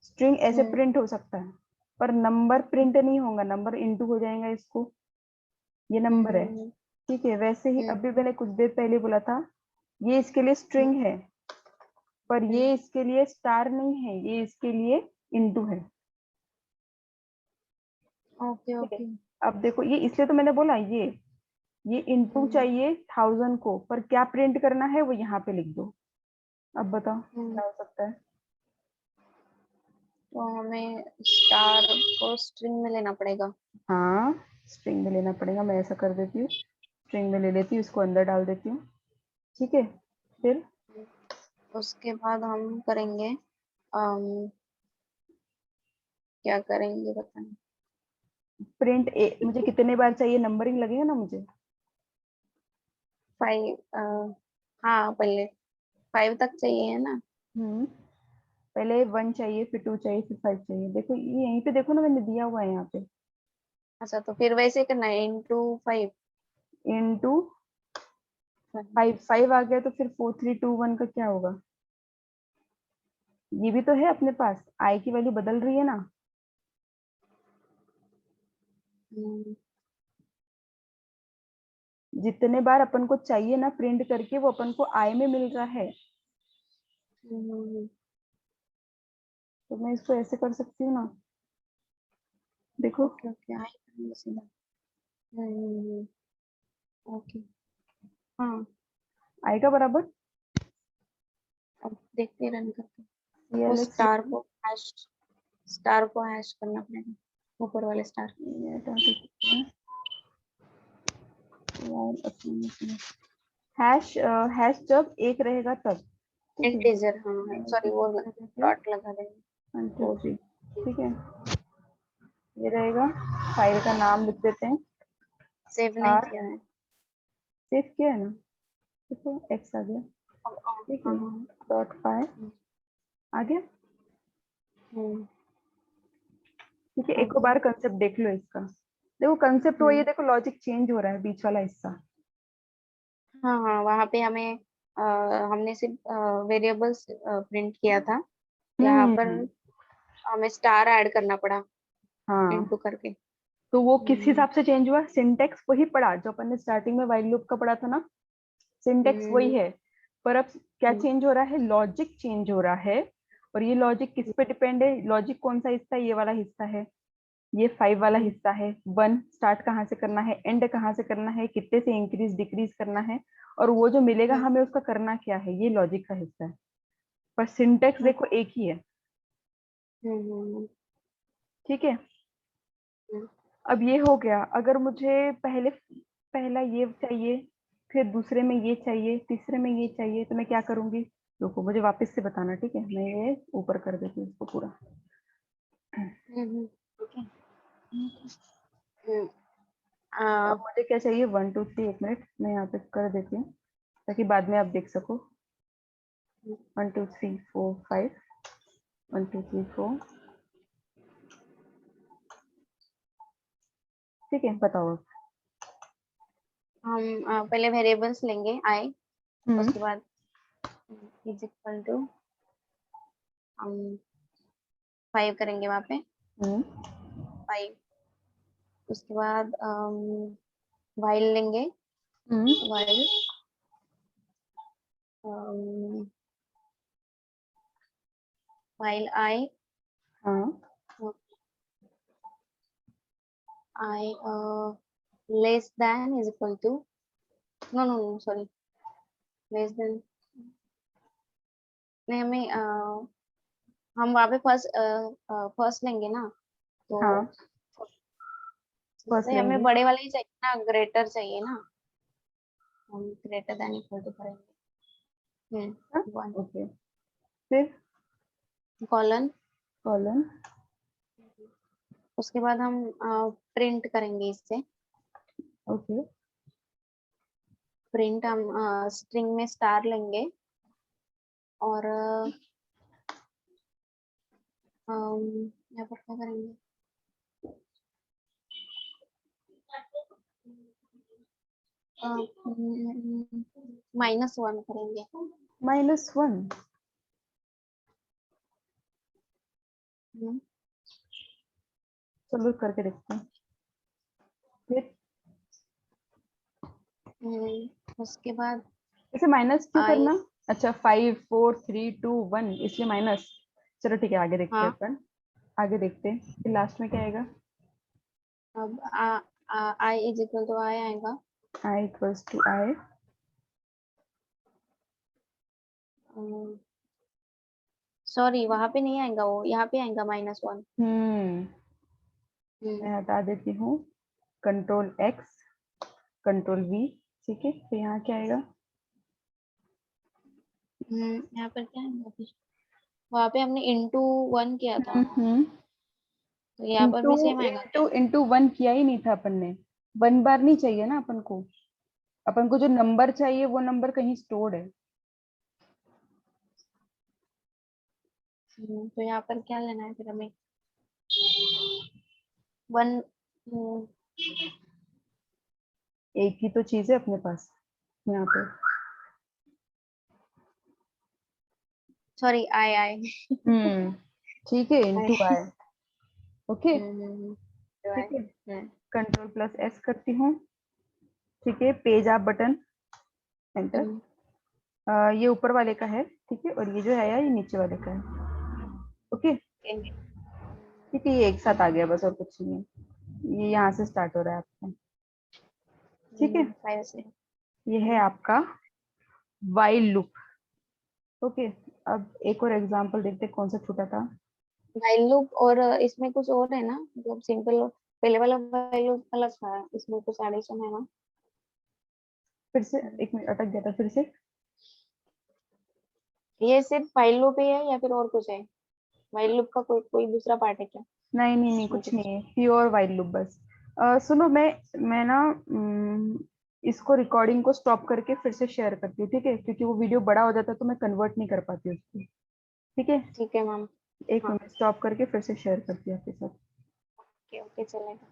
स्ट्रिंग ऐसे हम्म प्रिंट हो सकता है, पर नंबर प्रिंट नहीं होगा, नंबर इनटू हो जाएगा इसको, ये नंबर है। हम्म ठीक है, वैसे ही हम्म अभी मैंने कुछ देर पहले बोला था, ये इसके लिए स्ट्रिंग है, पर ये इसके लिए स्टार नहीं है, ये इसके लिए इनटू है। ओके ठीक है, ओके। अब देखो ये इसलिए तो मैंने बोला ये इनटू चाहिए 1000 को, पर क्या प्रिंट करना है वो यहाँ पे लिख दो। अब बताओ क्या हो सकता है? तो हमें स्टार को स्ट्रिंग में लेना पड़ेगा। हाँ, स्ट्रिंग में लेना पड़ेगा, मैं ऐसा कर देती हूँ, स्ट्रिंग में ले लेती हूँ, इसको अंदर डाल देती हूँ। ठीक है, फिर उसके बाद हम करेंगे, क्या करेंगे बताएं। प्रिंट ए मुझे कितने बार चाहिए, नंबरिंग लगेगा ना मुझे? 5, हाँ पहले 5 तक चाहिए है ना। पहले 1 चाहिए, फिर 2 चाहिए, फिर 5 चाहिए, देखो ये यहीं पे देखो ना, मैंने दिया हुआ है यहाँ पे, अच्छा तो फिर वैसे करना है इनटू 5। इनटू 5। 5 आ गया तो फिर 4 3 2 1 का क्या होगा? ये भी तो है अपने पास, आई की वैल्यू बदल रही है ना, जितने बार अपन को चाहिए ना प्रिंट करके वो अपन को आई में मिल रहा है। तो मैं इसको ऐसे कर सकती हूँ ना, देखो, ओके ओके आई सीधा। ओके। हाँ आई का बराबर अब देखते रन करके वो CLH स्टार को हैश, स्टार को हैश करना पड़ेगा, ऊपर वाले स्टार। हैश, हैश जब एक रहेगा तब। ठीक है, इंटीजर, हाँ सॉरी वो डॉट लगा देंगे। 1 2 3, ठीक है, ये रहेगा, फाइल का नाम लिख देते हैं, सेव नहीं स्टार, किया है। सेव किया है ना, देखो एक्स आ गया। ठीक है, हाँ। डॉट पाई आ गया। हम्म ठीक है, आ एक और गया। बार कंसेप्ट देख लो इसका, देखो कंसेप्ट वही है, हम्म देखो लॉजिक चेंज हो रहा है बीच वाला हिस्सा। हाँ हाँ वहाँ पे हमें हमने सिर्फ वेरिएबल्स प्रिंट किया था, यहाँ पर हम्म, हमें स्टार ऐड करना पड़ा हाँ, इनटू करके। तो वो किस हम्म हिसाब से चेंज हुआ, सिंटेक्स वही पढ़ा जो अपन ने स्टार्टिंग में व्हाइल लूप का पढ़ा था ना, सिंटेक्स वही हम्म है, पर अब क्या हम्म चेंज हो रहा है, लॉजिक चेंज हो रहा है। और ये लॉजिक किस पे डिपेंड है, लॉजिक कौन सा हिस्सा है, ये वाला हिस्सा है, ये 5 वाला हम्म हिस्सा है, 1 स्टार्ट कहाँ से करना है, एंड कहाँ से करना है, कितने से इंक्रीज डिक्रीज करना है, और वो जो मिलेगा हम्म हमें उसका करना क्या है, ये लॉजिक का हिस्सा है, पर सिंटेक्स हम्म देखो एक ही है। हम्म ठीक है, हम्म अब ये हो गया, अगर मुझे पहले पहला ये चाहिए, फिर दूसरे में ये चाहिए, तीसरे में ये चाहिए, तो मैं क्या करूंगी? रुको मुझे वापस से बताना, ठीक है, मैं ये ऊपर कर देती हूँ इसको पूरा। ठीक है। हम्म, अब मुझे क्या चाहिए 1 2 3, एक मिनट मैं यहाँ पे कर देती हूँ ताकि बाद में आप देख सको। 1 2 3 4 5, 1 2 3 4। ठीक है, बताओ अब। हम पहले वेरिएबल्स लेंगे आई, उसके बाद इज इक्वल टू हम 5 करेंगे वहाँ पे 5। उसके बाद वाइल लेंगे, वाइल वाइल आई हाँ I less than is equal to no no no sorry less than नहीं हमें हम वहाँ पे फर्स्ट लेंगे ना, तो हाँ फर्स्ट इससे हमें लेंगे। बड़े वाले ही चाहिए ना, ग्रेटर चाहिए ना, हम ग्रेटर देन इक्वल टू करेंगे। वन ओके, फिर कॉलन, कॉलन। उसके बाद हम प्रिंट करेंगे इससे। ओके, प्रिंट हम स्ट्रिंग में स्टार लेंगे और यहाँ पर क्या करेंगे, -1 करेंगे। -1। चलो करके देखते हैं। फिर उसके बाद इसे माइनस क्यों आई, करना? अच्छा 5 4 3 2 1 इसलिए माइनस। चलो ठीक है, आगे देखते हैं हाँ अपन। आगे देखते हैं फिर लास्ट में क्या आएगा। अब i is equal to i आएगा। i equals to i। Sorry वहां पे नहीं आएगा, वो यहाँ पे आएगा -1। मैं हटा देती हूँ। Control x, control v। ठीक है, तो यहाँ क्या आएगा? यहाँ पर क्या आएगा फिर, वहां पे हमने इंटू 1 किया था, तो यहाँ पर इंटू भी सेम आएगा क्या? इंटू इंटू 1 किया ही नहीं था अपन ने। 1 बार नहीं चाहिए ना अपन को। अपन को जो नंबर चाहिए वो नंबर कहीं स्टोर्ड है। तो यहाँ पर क्या लेना है फिर हमें, 1। एक ही तो चीज है अपने पास यहाँ पे। सॉरी आई आई ठीक है, इंटू आई। i। ओके, तो ठीक है। आई कंट्रोल प्लस s करती हूँ। ठीक है, पेज अप बटन, एंटर। ये ऊपर वाले का है, ठीक है, और ये जो है ये नीचे वाले का है। ओके, ठीक है, ये एक साथ आ गया बस, और कुछ नहीं है। ये यहाँ से स्टार्ट हो रहा है आपका। ठीक है, 5 से। ये है आपका वाइल लूप। ओके, अब एक और एग्जांपल देखते हैं कौन सा छूटा था। व्हाइल लूप और इसमें कुछ और है ना, मतलब सिंपल पहले वाला व्हाइल लूप अलग था, इसमें कुछ एडिशन है ना। फिर से, एक मिनट अटक गया था, फिर से। ये सिर्फ व्हाइल लूप ही है या फिर और कुछ है, व्हाइल लूप का कोई कोई दूसरा पार्ट है क्या नहीं नहीं नहीं, इसमें कुछ नहीं कुछ? है, प्योर वाइल लूप बस। सुनो, मैं ना इसको रिकॉर्डिंग को स्टॉप करके फिर से शेयर करती हूँ, ठीक है, क्योंकि वो वीडियो बड़ा हो जाता है तो मैं कन्वर्ट नहीं कर पाती उसको। ठीक है, ठीक है मैम। एक हाँ मिनट स्टॉप करके फिर से शेयर करती हूँ आपके साथ। ओके ओके चलेगा।